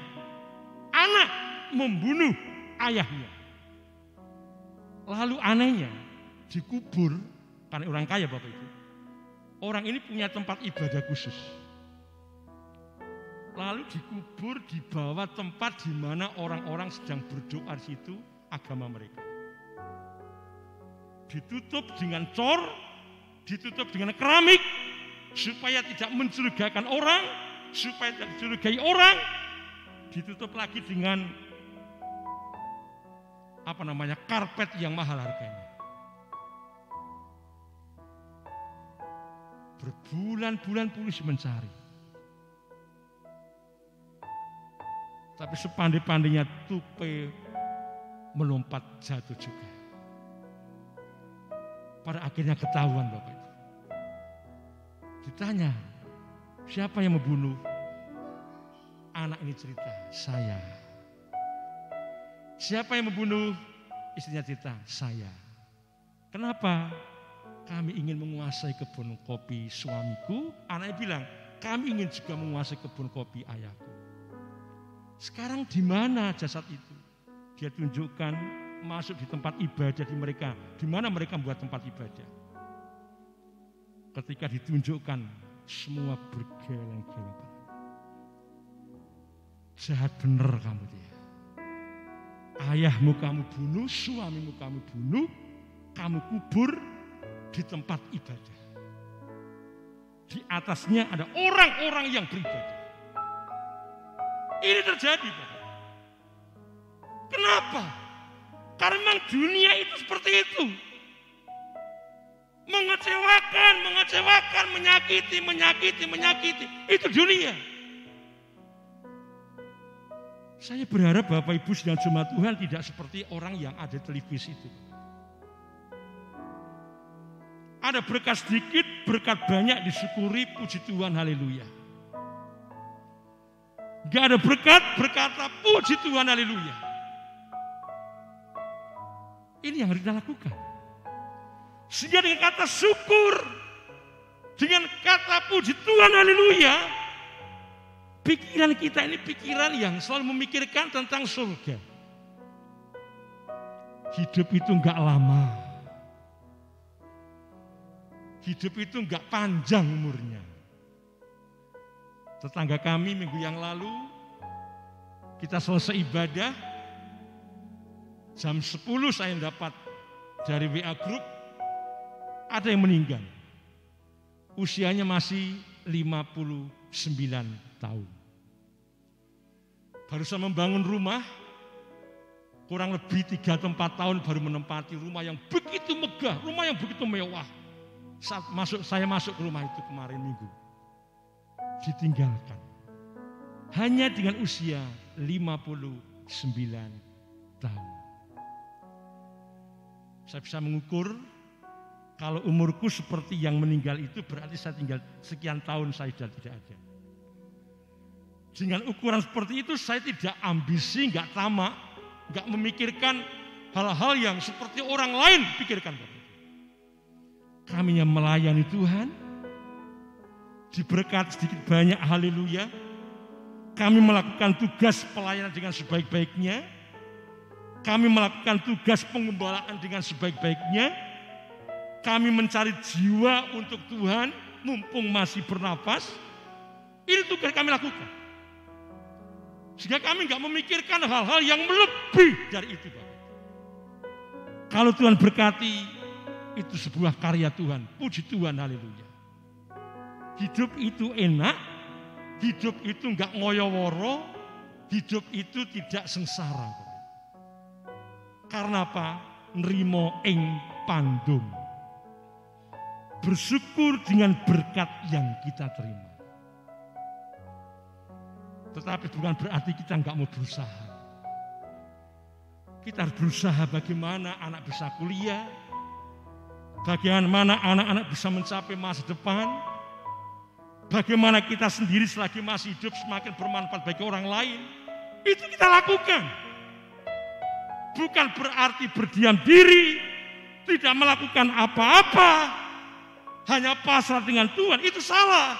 [SPEAKER 1] anak membunuh ayahnya. Lalu anehnya, dikubur, karena orang kaya Bapak Ibu. Orang ini punya tempat ibadah khusus. Lalu dikubur di bawah tempat di mana orang-orang sedang berdoa di situ agama mereka. Ditutup dengan cor, ditutup dengan keramik, supaya tidak mencurigakan orang, supaya tidak dicurigai orang. Ditutup lagi dengan karpet yang mahal harganya. Berbulan-bulan polisi mencari. Tapi sepandai-pandainya tupai melompat jatuh juga. Pada akhirnya ketahuan Bapak Ibu. Ditanya, siapa yang membunuh? Anak ini cerita, saya. Siapa yang membunuh? Istrinya cerita, saya. Kenapa? Kami ingin menguasai kebun kopi suamiku. Anaknya bilang, kami ingin juga menguasai kebun kopi ayahku. Sekarang di mana jasad itu? Dia tunjukkan masuk di tempat ibadah di mereka. Di mana mereka membuat tempat ibadah? Ketika ditunjukkan, semua bergeleng-geleng. Jahat bener kamu dia. Ayahmu kamu bunuh, suamimu kamu bunuh, kamu kubur di tempat ibadah. Di atasnya ada orang-orang yang beribadah. Ini terjadi, Bapak. Kenapa? Karena memang dunia itu seperti itu. Mengecewakan, menyakiti. Itu dunia. Saya berharap Bapak Ibu sedang jemaat Tuhan tidak seperti orang yang ada di televisi itu. Ada berkat sedikit, berkat banyak disyukuri, puji Tuhan, haleluya. Gak ada berkat, berkata puji Tuhan, haleluya. Ini yang harus kita lakukan. Sehingga dengan kata syukur, dengan kata puji Tuhan, haleluya, pikiran kita ini pikiran yang selalu memikirkan tentang surga. Hidup itu enggak lama. Hidup itu enggak panjang umurnya. Tetangga kami minggu yang lalu, kita selesai ibadah, jam 10 saya dapat dari WA Group, ada yang meninggal. Usianya masih 59 tahun. Baru saya membangun rumah, kurang lebih 3 atau 4 tahun baru menempati rumah yang begitu megah, rumah yang begitu mewah. Saat saya masuk ke rumah itu kemarin minggu, ditinggalkan. Hanya dengan usia 59 tahun. Saya bisa mengukur, kalau umurku seperti yang meninggal itu berarti saya tinggal sekian tahun saya sudah tidak ada. Dengan ukuran seperti itu saya tidak ambisi, enggak tamak, enggak memikirkan hal-hal yang seperti orang lain pikirkan. Kami yang melayani Tuhan, diberkat sedikit banyak, haleluya. Kami melakukan tugas pelayanan dengan sebaik-baiknya. Kami melakukan tugas pengembalaan dengan sebaik-baiknya. Kami mencari jiwa untuk Tuhan, mumpung masih bernapas. Ini tugas kami lakukan. Sehingga kami enggak memikirkan hal-hal yang lebih dari itu, Bapak. Kalau Tuhan berkati, itu sebuah karya Tuhan. Puji Tuhan, haleluya. Hidup itu enak, hidup itu enggak ngoyo-woro, hidup itu tidak sengsara. Karena apa? Nrimo ing pandum. Bersyukur dengan berkat yang kita terima. Tetapi bukan berarti kita enggak mau berusaha. Kita harus berusaha bagaimana anak bisa kuliah, bagaimana anak-anak bisa mencapai masa depan, bagaimana kita sendiri selagi masih hidup semakin bermanfaat bagi orang lain. Itu kita lakukan. Bukan berarti berdiam diri, tidak melakukan apa-apa, hanya pasrah dengan Tuhan. Itu salah.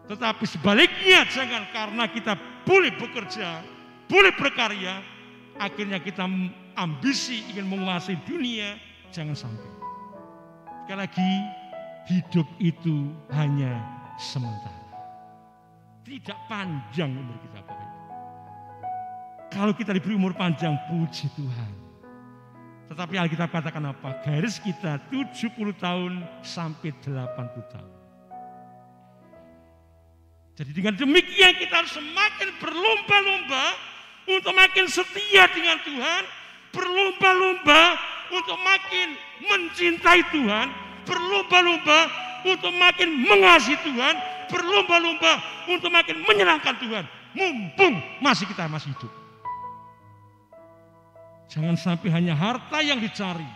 [SPEAKER 1] Tetapi sebaliknya, jangan karena kita boleh bekerja, boleh berkarya, akhirnya kita ambisi ingin menguasai dunia. Jangan sampai. Sekali lagi, hidup itu hanya sementara. Tidak panjang umur kita, Bapak Ibu. Kalau kita diberi umur panjang, puji Tuhan. Tetapi Alkitab katakan apa? Garis kita 70 tahun sampai 80 tahun. Jadi dengan demikian kita harus semakin berlomba-lomba untuk makin setia dengan Tuhan, berlomba-lomba untuk makin mencintai Tuhan, berlomba-lomba untuk makin mengasihi Tuhan, berlomba-lomba untuk makin menyenangkan Tuhan, mumpung kita masih hidup. Jangan sampai hanya harta yang dicari,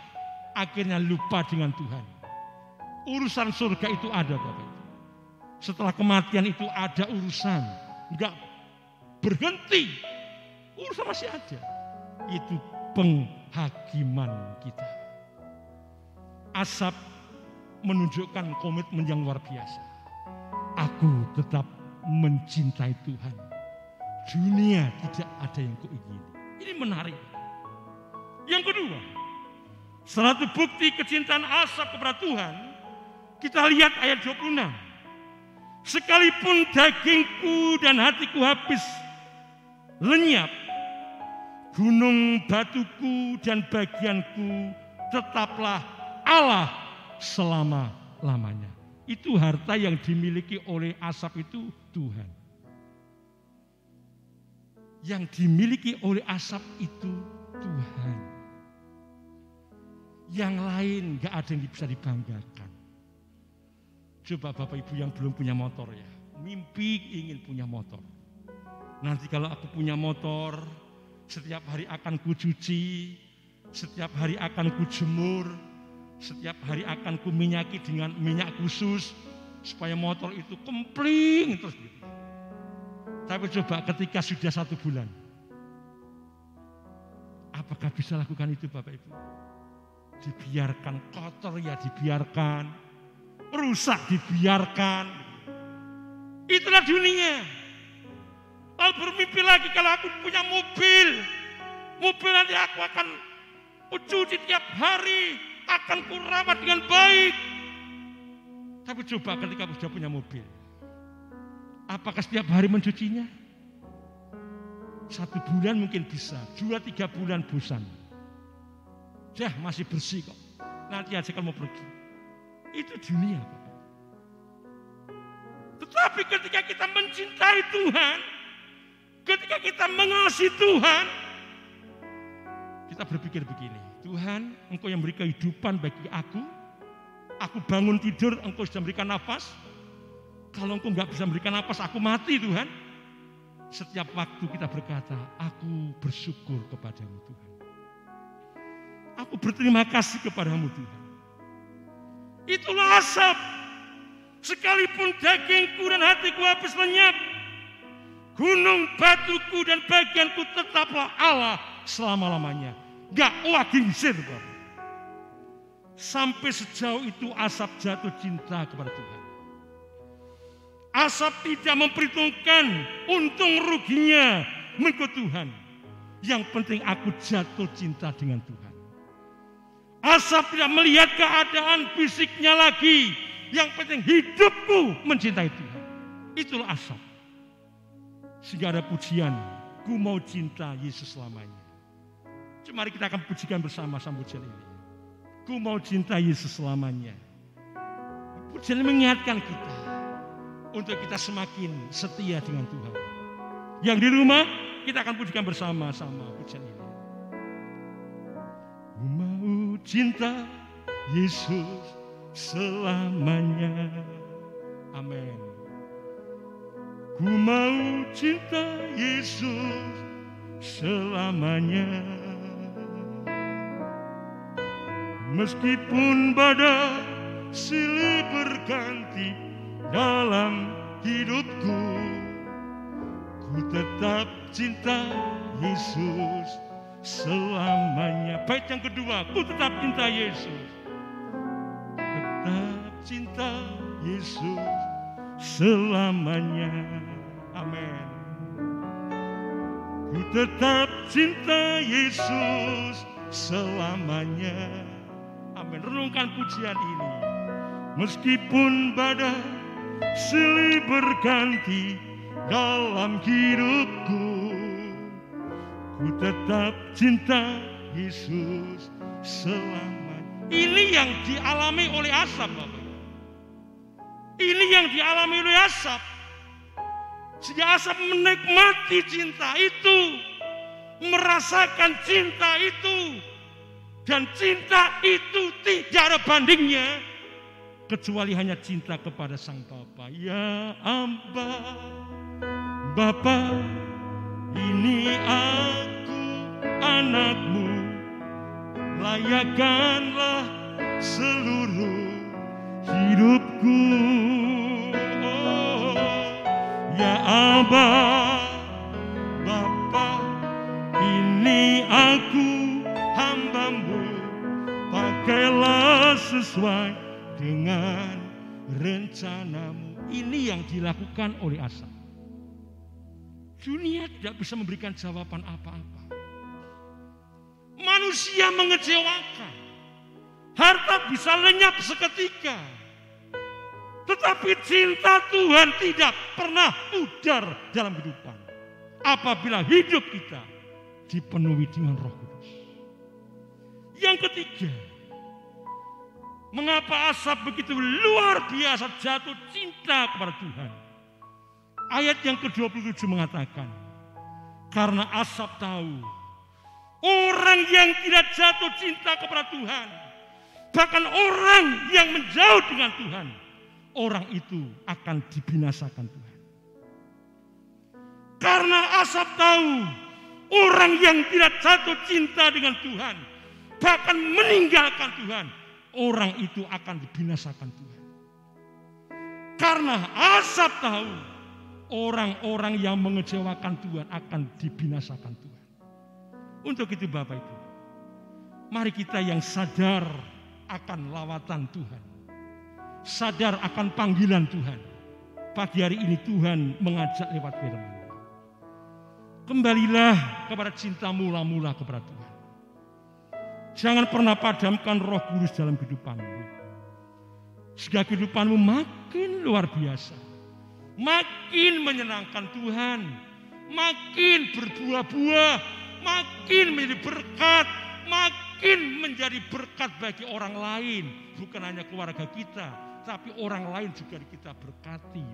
[SPEAKER 1] akhirnya lupa dengan Tuhan. Urusan surga itu ada, Bapak. Setelah kematian itu ada urusan, enggak berhenti. Urusan masih ada. Itu penghakiman kita. Asap menunjukkan komitmen yang luar biasa. Aku tetap mencintai Tuhan. Dunia tidak ada yang kuingini. Ini menarik. Yang kedua, salah satu bukti kecintaan Asap kepada Tuhan, kita lihat ayat 26. Sekalipun dagingku dan hatiku habis lenyap, gunung batuku dan bagianku tetaplah Allah selama-lamanya. Itu harta yang dimiliki oleh Asap itu Tuhan. Yang dimiliki oleh Asap itu Tuhan. Yang lain gak ada yang bisa dibanggakan. Coba Bapak Ibu yang belum punya motor ya, mimpi ingin punya motor. Nanti kalau aku punya motor, setiap hari akan kucuci, setiap hari akan kujemur, setiap hari akan kuminyaki dengan minyak khusus supaya motor itu kempling terus gitu. Tapi coba ketika sudah 1 bulan, apakah bisa lakukan itu Bapak Ibu? Dibiarkan kotor ya dibiarkan, rusak dibiarkan. Itulah dunia. Lalu bermimpi lagi kalau aku punya mobil nanti aku akan cuci tiap hari, akan kurawat dengan baik. Tapi coba ketika aku sudah punya mobil, apakah setiap hari mencucinya? 1 bulan mungkin bisa, 2-3 bulan bosan. Dah masih bersih kok, nanti aja kalau mau pergi. Itu dunia. Tetapi ketika kita mencintai Tuhan, ketika kita mengasihi Tuhan, kita berpikir begini, Tuhan, Engkau yang beri kehidupan bagi aku bangun tidur, Engkau sudah memberikan nafas. Kalau Engkau nggak bisa memberikan nafas, aku mati Tuhan. Setiap waktu kita berkata, aku bersyukur kepadamu Tuhan. Aku berterima kasih kepadamu Tuhan. Itulah Asap. Sekalipun dagingku dan hatiku habis lenyap, gunung batuku dan bagianku tetaplah Allah selama-lamanya. Gak lagi ngisir. Sampai sejauh itu Asap jatuh cinta kepada Tuhan. Asap tidak memperhitungkan untung ruginya mengikut Tuhan. Yang penting aku jatuh cinta dengan Tuhan. Asap tidak melihat keadaan fisiknya lagi. Yang penting hidupku mencintai Tuhan. Itulah Asap. Sehingga ada pujian, ku mau cinta Yesus selamanya. Mari kita akan pujikan bersama-sama pujian ini. Ku mau cinta Yesus selamanya. Pujian ini mengingatkan kita untuk kita semakin setia dengan Tuhan. Yang di rumah kita akan pujikan bersama-sama pujian ini. Ku mau cinta Yesus selamanya. Amin. Ku mau cinta Yesus selamanya. Meskipun badai silih berganti dalam hidupku, ku tetap cinta Yesus selamanya. Bait yang kedua, ku tetap cinta Yesus. Tetap cinta Yesus selamanya. Amin. Ku tetap cinta Yesus selamanya. Amin. Renungkan pujian ini. Meskipun badai silih berganti dalam hidupku, ku tetap cinta Yesus selamanya. Ini yang dialami oleh Asap, Bapak. Ini yang dialami oleh Asap. Sehingga Asap menikmati cinta itu, merasakan cinta itu. Dan cinta itu tidak ada bandingnya kecuali hanya cinta kepada Sang Bapa. Ya Amba, Bapa, ini aku anakmu, layakkanlah seluruh hidupku. Oh, ya Aba, Bapa, ini aku hamba-Mu, pakailah sesuai dengan rencana-Mu. Ini yang dilakukan oleh Asaf. Dunia tidak bisa memberikan jawaban apa-apa. Manusia mengecewakan. Harta bisa lenyap seketika. Tetapi cinta Tuhan tidak pernah pudar dalam kehidupan. Apabila hidup kita dipenuhi dengan Roh Kudus. Yang ketiga, mengapa Asaf begitu luar biasa jatuh cinta kepada Tuhan? Ayat yang ke-27 mengatakan, karena Asaf tahu orang yang tidak jatuh cinta kepada Tuhan, bahkan orang yang menjauh dengan Tuhan, orang itu akan dibinasakan Tuhan. Karena Asaf tahu orang yang tidak jatuh cinta dengan Tuhan, bahkan meninggalkan Tuhan, orang itu akan dibinasakan Tuhan. Karena Asaf tahu orang-orang yang mengecewakan Tuhan akan dibinasakan Tuhan. Untuk itu Bapak Ibu, mari kita yang sadar akan lawatan Tuhan, sadar akan panggilan Tuhan. Pagi hari ini Tuhan mengajak lewat firman. Kembalilah kepada cinta mula-mula kepada Tuhan. Jangan pernah padamkan Roh Kudus dalam kehidupanmu. Sehingga kehidupanmu makin luar biasa. Makin menyenangkan Tuhan. Makin berbuah-buah. Makin menjadi berkat. Makin menjadi berkat bagi orang lain. Bukan hanya keluarga kita. Tapi orang lain juga kita berkati.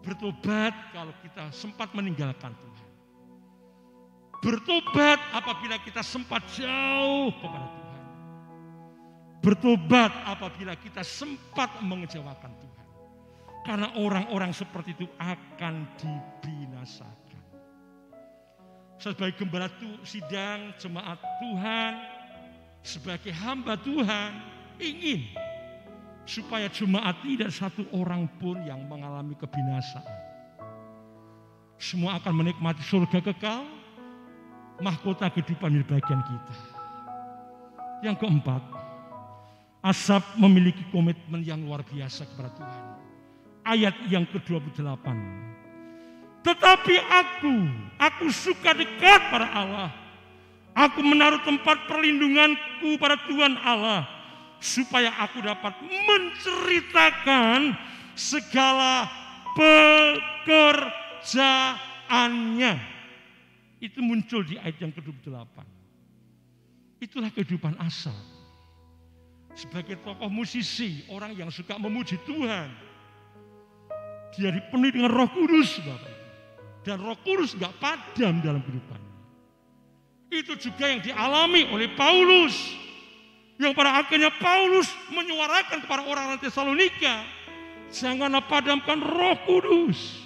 [SPEAKER 1] Bertobat kalau kita sempat meninggalkan Tuhan. Bertobat apabila kita sempat jauh kepada Tuhan. Bertobat apabila kita sempat mengecewakan Tuhan. Karena orang-orang seperti itu akan dibinasakan. Sebagai gembala sidang jemaat Tuhan, sebagai hamba Tuhan, ingin supaya jemaat tidak satu orang pun yang mengalami kebinasaan. Semua akan menikmati surga kekal, mahkota kehidupan di bagian kita. Yang keempat, Asaf memiliki komitmen yang luar biasa kepada Tuhan. Ayat yang ke-28. Tetapi aku suka dekat pada Allah. Aku menaruh tempat perlindunganku pada Tuhan Allah, supaya aku dapat menceritakan segala pekerjaannya. Itu muncul di ayat yang ke-28. Itulah kehidupan Asaf. Sebagai tokoh musisi, orang yang suka memuji Tuhan. Dia dipenuhi dengan Roh Kudus, Bapak. Dan Roh Kudus gak padam dalam kehidupannya. Itu juga yang dialami oleh Paulus. Yang pada akhirnya Paulus menyuarakan kepada orang-orang Tesalonika, janganlah padamkan Roh Kudus.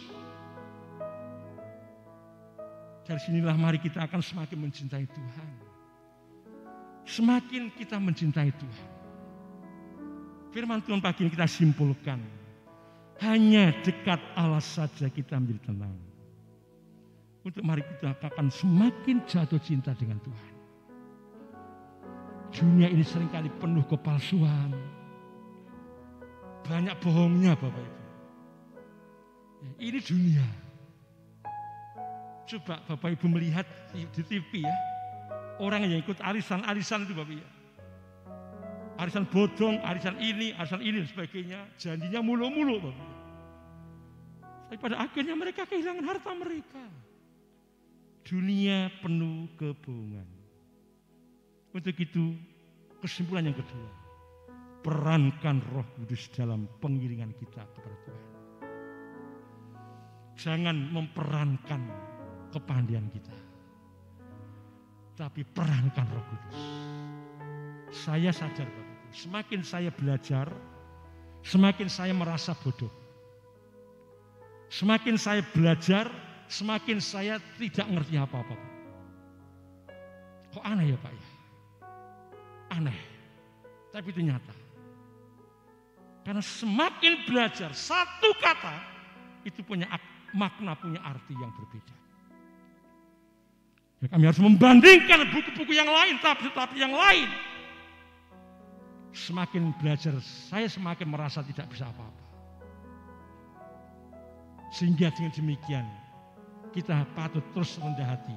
[SPEAKER 1] Dari sinilah mari kita akan semakin mencintai Tuhan. Semakin kita mencintai Tuhan. Firman Tuhan pagi ini kita simpulkan. Hanya dekat Allah saja kita menjadi tenang. Untuk mari kita akan semakin jatuh cinta dengan Tuhan. Dunia ini seringkali penuh kepalsuan. Banyak bohongnya Bapak Ibu. Ini dunia. Coba Bapak Ibu melihat di TV ya. Orang yang ikut arisan-arisan itu Bapak Ibu. Arisan bodong, arisan ini dan sebagainya. Janjinya mulu-mulu Bapak Ibu. Tapi pada akhirnya mereka kehilangan harta mereka. Dunia penuh kebohongan. Untuk itu kesimpulan yang kedua, perankan Roh Kudus dalam pengiringan kita kepada Tuhan. Jangan memperankan kepandaian kita, tapi perankan Roh Kudus. Saya sadar Bapak, semakin saya belajar, semakin saya merasa bodoh. Semakin saya belajar, semakin saya tidak ngerti apa-apa. Kok aneh ya Pak ya? Aneh, tapi itu nyata. Karena semakin belajar satu kata, itu punya makna, punya arti yang berbeda. Ya, kami harus membandingkan buku-buku yang lain, tapi yang lain. Semakin belajar, saya semakin merasa tidak bisa apa-apa. Sehingga dengan demikian, kita patut terus rendah hati.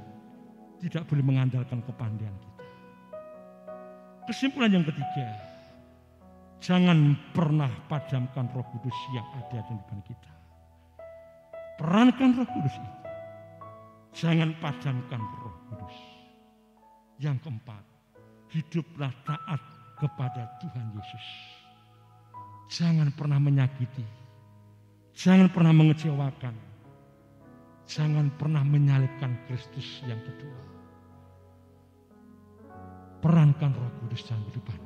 [SPEAKER 1] Tidak boleh mengandalkan kepandaian kita. Kesimpulan yang ketiga, jangan pernah padamkan Roh Kudus yang ada di depan kita. Perankan Roh Kudus itu. Jangan padamkan Roh Kudus. Yang keempat, hiduplah taat kepada Tuhan Yesus. Jangan pernah menyakiti. Jangan pernah mengecewakan. Jangan pernah menyalibkan Kristus yang kedua. Perankan Roh Kudus dalam kehidupan.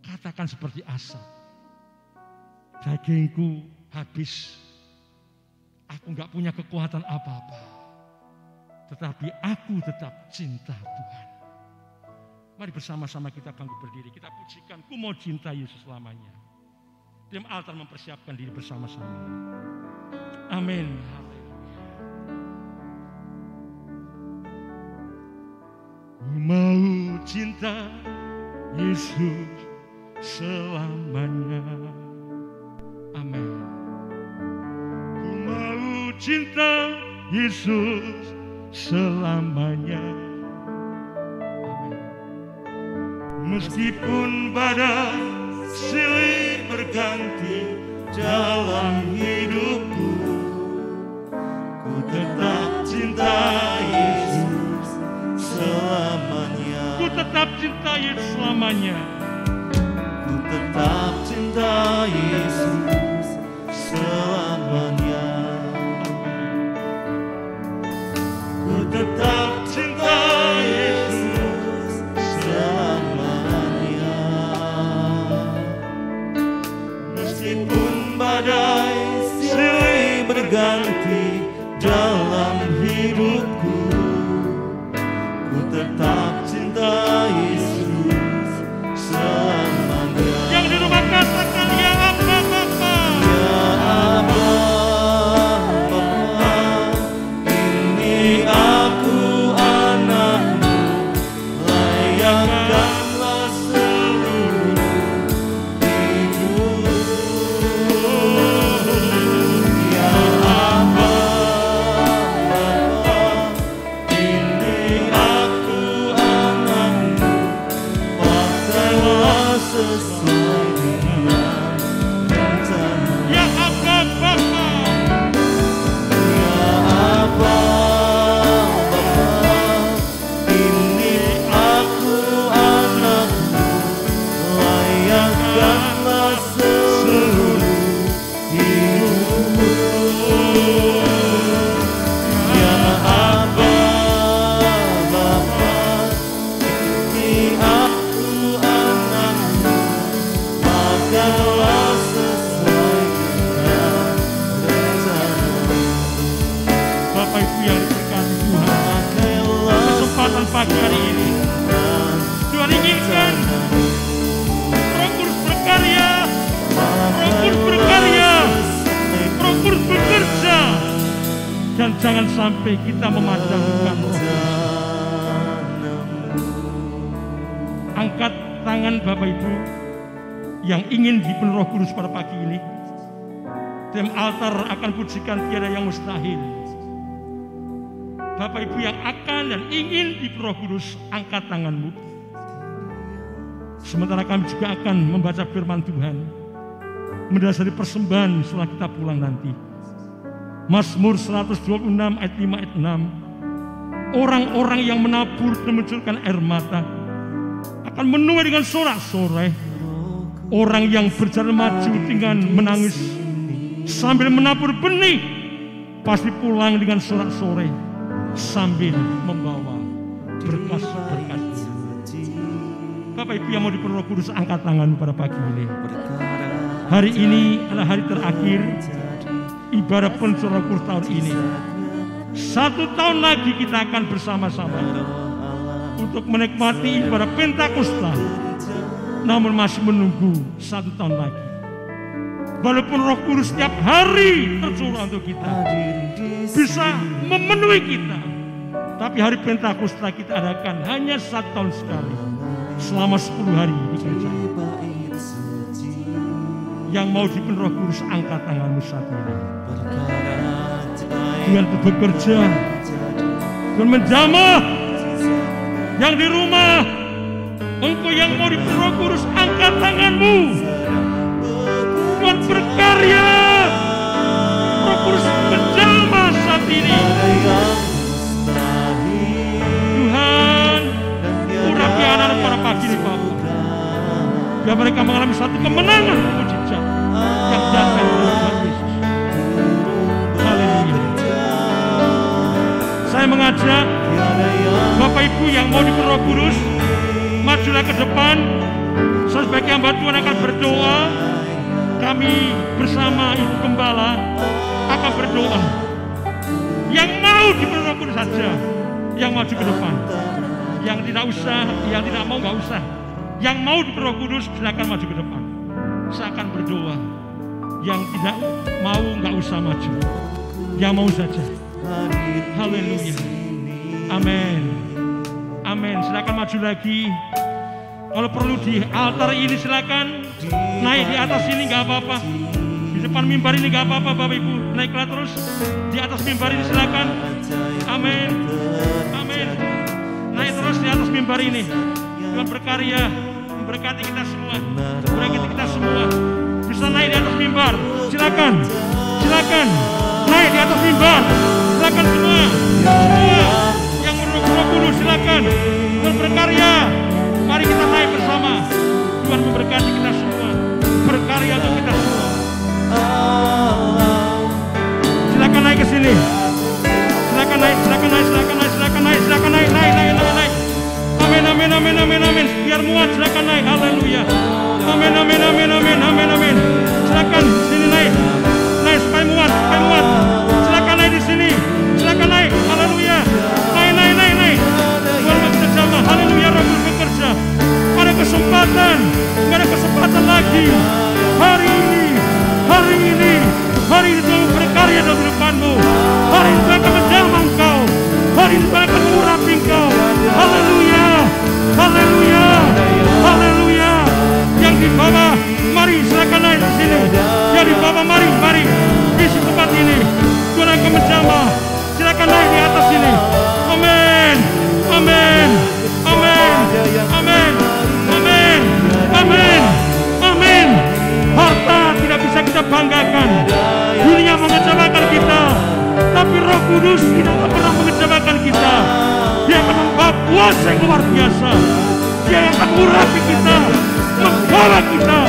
[SPEAKER 1] Katakan seperti Asaf. Dagingku habis. Aku enggak punya kekuatan apa-apa. Tetapi aku tetap cinta Tuhan. Mari bersama-sama kita bangkit berdiri. Kita pujikan, ku mau cinta Yesus selamanya. Tim altar mempersiapkan diri bersama-sama. Amin. Ku mau cinta Yesus selamanya. Amin. Ku mau cinta Yesus selamanya. Amin. Meskipun badai silih berganti dalam hidupku, ku tetap cinta Yesus selamanya. Ku tetap cinta Yesus selamanya. Ku tetap cinta Yesus selamanya. Ku tetap cinta Yesus selamanya. Meskipun badai silih berganti dalam hidupku, ku tetap cinta Yesus selamanya. Yang di rumah katakan ya Abba Bapa. Ya Abba Bapa, ini aku anakmu, layakkanlah seluruh hidupku. Ya Abba Bapa, ini aku anakmu, pakailah sesuai dengan rencana. Ya Abba Bapa, ya Abba Bapa, ini aku anakmu, layakkanlah seluruh hidupku. Ya Abba Bapa, ini aku anakmu, pakailah sesuai dengan rencana. Bapak Ibu yang diberkati Tuhan, kesempatan pagi hari ini Tuhan inginkan Roh Kudus berkarya, Roh Kudus berkarya, Roh Kudus bekerja, dan jangan sampai kita memadamkan Roh Kudus. Angkat tangan Bapak Ibu yang ingin dipenuhi Roh Kudus pada pagi ini. Tim altar akan pujikan tiada yang mustahil. Bapak Ibu yang akan dan ingin dipenuhi Roh Kudus, angkat tanganmu. Sementara kami juga akan membaca firman Tuhan, mendasari persembahan setelah kita pulang nanti. Mazmur 126 ayat 5 ayat 6. Orang-orang yang menabur dan mencurahkan air mata akan menuai dengan sorak-sorai. Orang yang berjalan maju dengan menangis sambil menabur benih pasti pulang dengan sorak-sorai sambil membawa berkas-berkas. Bapak Ibu yang mau dipenuhi Roh Kudus, angkat tangan pada pagi ini. Hari ini adalah hari terakhir ibadah pencurahan Roh Kudus tahun ini. 1 tahun lagi kita akan bersama-sama untuk menikmati ibadah Pentakosta, namun masih menunggu 1 tahun lagi. Walaupun Roh Kudus setiap hari tercurah untuk kita, bisa memenuhi kita, tapi hari Pentakosta kita adakan hanya 1 tahun sekali, selama 10 hari di gereja. Yang mau dipenuhi Roh Kudus, angkat tanganmu saat ini. Tuhan bekerja, Tuhan menjamah. Yang di rumah, engkau yang mau dipenuhi Roh Kudus, angkat tanganmu. Tuhan berkarya, Roh Kudus menjamah saat ini. Tuhan, urapi anak-anak pada pagi ini Bapak. Biar mereka mengalami satu kemenangan mujizat yang datang dari Tuhan Yesus. Haleluya. Saya mengajak Bapak Ibu yang mau dipenuhi Roh Kudus, majulah ke depan. Saya sebagai hamba Tuhan akan berdoa. Kami bersama Ibu Gembala akan berdoa. Yang mau dipenuhi Roh Kudus saja yang maju ke depan. Yang tidak usah, yang tidak mau nggak usah. Yang mau dipenuhi Roh Kudus silakan maju ke depan. Saya akan berdoa. Yang tidak mau nggak usah maju. Yang mau saja. Haleluya. Amin. Amin. Silakan maju lagi. Kalau perlu di altar ini silakan naik di atas ini nggak apa-apa. Di depan mimbar ini nggak apa-apa Bapak Ibu. Naiklah terus di atas mimbar ini silakan. Amin. Amin. Naik terus di atas mimbar ini. Tuhan berkarya, memberkati kita semua. Memberkati kita semua. Bisa naik di atas mimbar. Silakan. Silakan. Naik di atas mimbar. Silakan semua. Semua yang menurut Roh Kudus silakan. Tuhan berkarya. Mari kita naik bersama. Tuhan memberkati kita semua. Berkarya untuk kita semua. Silakan naik ke sini. Silakan naik, silakan naik, silakan naik, silakan naik, silakan naik, naik. Amin, amin, amin, amin, amin. Biar muat, silakan naik. Haleluya. Amin, amin, amin, amin, amin, amin. Silakan sini naik. Naik supaya muat, supaya muat. Silakan naik di sini. Silakan naik. Haleluya. Naik, naik, naik, naik. Tuhan bekerja. Haleluya, Roh Kudus bekerja. Ada kesempatan, nggak ada kesempatan lagi. Hari ini Tuhan berkarya dalam kehidupanmu. Hari ini Tuhan akan menjamah engkau. Hari ini Tuhan akan mengurapi engkau. Haleluya, haleluya, haleluya. Yang di bawah, mari silakan naik di sini. Yang di bawah, mari di tempat ini. Tuhan akan menjamah. Silakan naik di atas sini. Amin, amin, amin, amin, amin, amin, amin. Harta tidak bisa kita banggakan. Dunia mengecewakan kita, tapi Roh Kudus tidak pernah mengecewakan kita. Dia akan membawa kuasa yang luar biasa. Dia yang akan mengurapi kita, membawa kita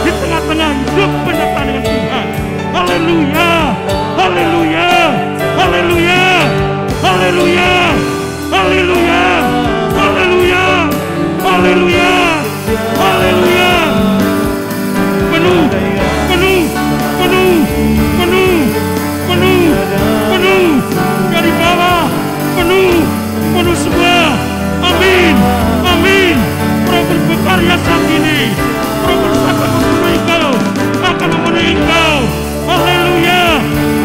[SPEAKER 1] di tengah-tengah hidup penyertaan dengan Tuhan. Haleluya, haleluya, haleluya, haleluya, haleluya, haleluya, haleluya, haleluya. Penuh, penuh, penuh, penuh, penuh, penuh dari bawah, penuh semua. Amin, amin. Roh Kudus berkarya saat ini. Roh Kudus akan memenuhi engkau, akan memenuhi engkau. Haleluya.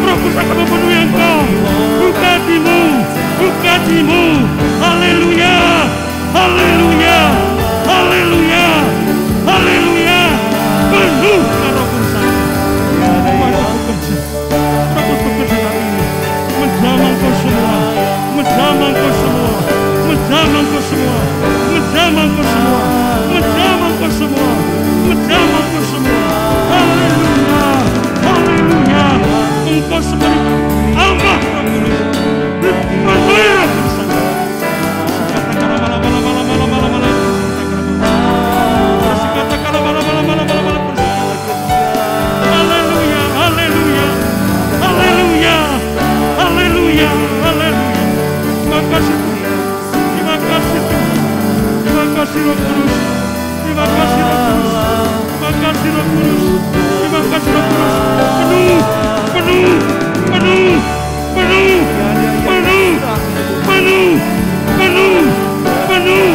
[SPEAKER 1] Roh Kudus akan memenuhi engkau. Buka hatimu. Haleluya, haleluya, haleluya, haleluya. Penuh dengan Roh Kudus. Roh Kudus bekerja hari ini. Menjamah engkau semua. Menjamah engkau semua. Menjamah engkau semua. Menjamah engkau semua. Menjamah engkau semua. Menjamah engkau semua. Haleluya. Haleluya. Engkau seperti Allah Roh Kudus. Dipenuhi Roh Kudus. Haleluya. Haleluya. Haleluya. Haleluya. Haleluya. Terima kasih. Terima kasih Tuhan. Terima kasih Roh Kudus. Terima kasih Roh Kudus. Terima kasih Roh Kudus. Terima kasih Roh Kudus. Penuh, penuh, penuh, penuh, penuh, penuh, penuh, penuh,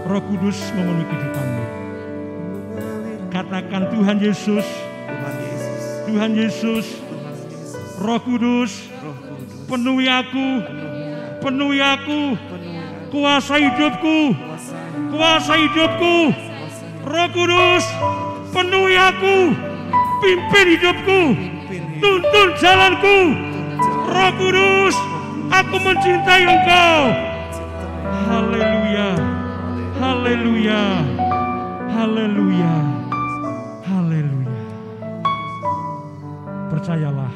[SPEAKER 1] Roh Kudus memenuhi kehidupanmu. Katakan Tuhan Yesus,
[SPEAKER 2] Tuhan Yesus,
[SPEAKER 1] Tuhan Yesus,
[SPEAKER 2] Tuhan Yesus,
[SPEAKER 1] Roh Kudus,
[SPEAKER 2] Roh Kudus,
[SPEAKER 1] penuhi aku, penuhi aku,
[SPEAKER 2] penuhi aku,
[SPEAKER 1] kuasa hidupku,
[SPEAKER 2] kuasai,
[SPEAKER 1] kuasa hidupku.
[SPEAKER 2] kuasai,
[SPEAKER 1] Roh Kudus, penuhi aku, pimpin hidupku,
[SPEAKER 2] pimpin hidup,
[SPEAKER 1] tuntun jalanku. Roh Kudus, aku mencintai Engkau. Haleluya, haleluya, haleluya, haleluya. Percayalah,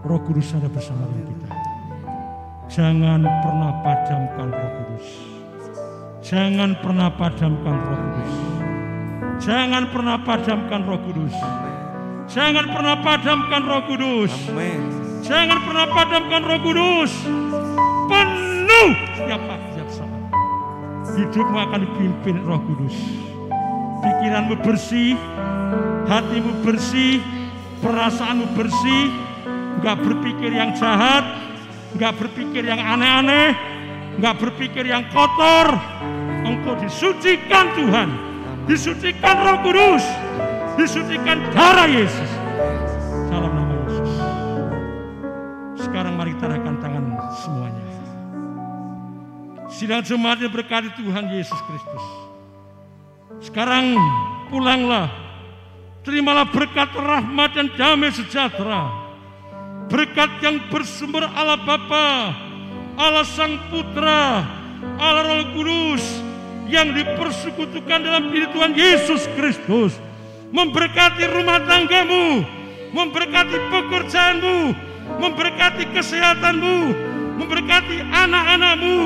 [SPEAKER 1] Roh Kudus ada bersama dengan kita. Jangan pernah padamkan Roh Kudus. Jangan pernah padamkan Roh Kudus. Jangan pernah padamkan Roh Kudus. Jangan pernah padamkan Roh Kudus.
[SPEAKER 2] amin,
[SPEAKER 1] Jangan pernah padamkan Roh Kudus. Penuh setiap pagi, setiap saat. Hidupmu akan dipimpin Roh Kudus. Pikiranmu bersih, hatimu bersih, perasaanmu bersih. Enggak berpikir yang jahat, enggak berpikir yang aneh-aneh, enggak berpikir yang kotor. Engkau disucikan Tuhan, disucikan Roh Kudus, disucikan darah Yesus. Dalam nama Yesus. Sekarang mari kita arahkan tangan semuanya. Sidang jemaat yang berkati Tuhan Yesus Kristus. Sekarang pulanglah, terimalah berkat rahmat dan damai sejahtera. Berkat yang bersumber Allah Bapa, Allah Sang Putra, Allah Roh Kudus yang dipersekutukan dalam diri Tuhan Yesus Kristus. Memberkati rumah tanggamu, memberkati pekerjaanmu, memberkati kesehatanmu, memberkati anak-anakmu,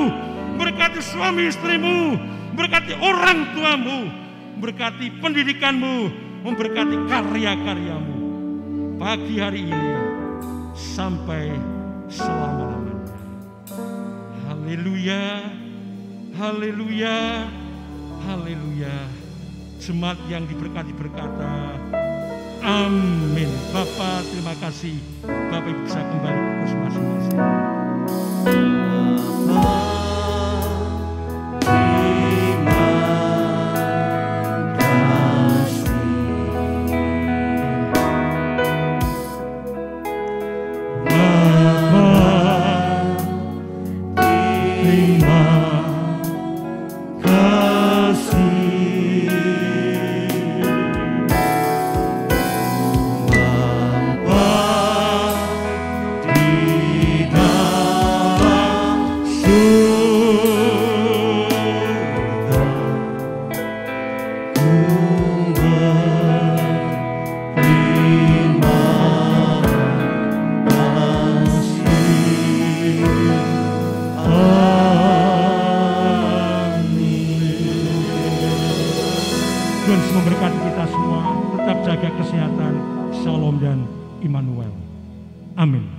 [SPEAKER 1] memberkati suami istrimu, memberkati orang tuamu, memberkati pendidikanmu, memberkati karya-karyamu. Pagi hari ini sampai selama-lamanya. Haleluya, haleluya, haleluya. Jemaat yang diberkati berkata, amin. Bapak terima kasih. Bapak Ibu bisa kembali ke pos masing-masing. Tuhan memberkati kita semua. Tetap jaga kesehatan. Shalom dan Immanuel. Amin.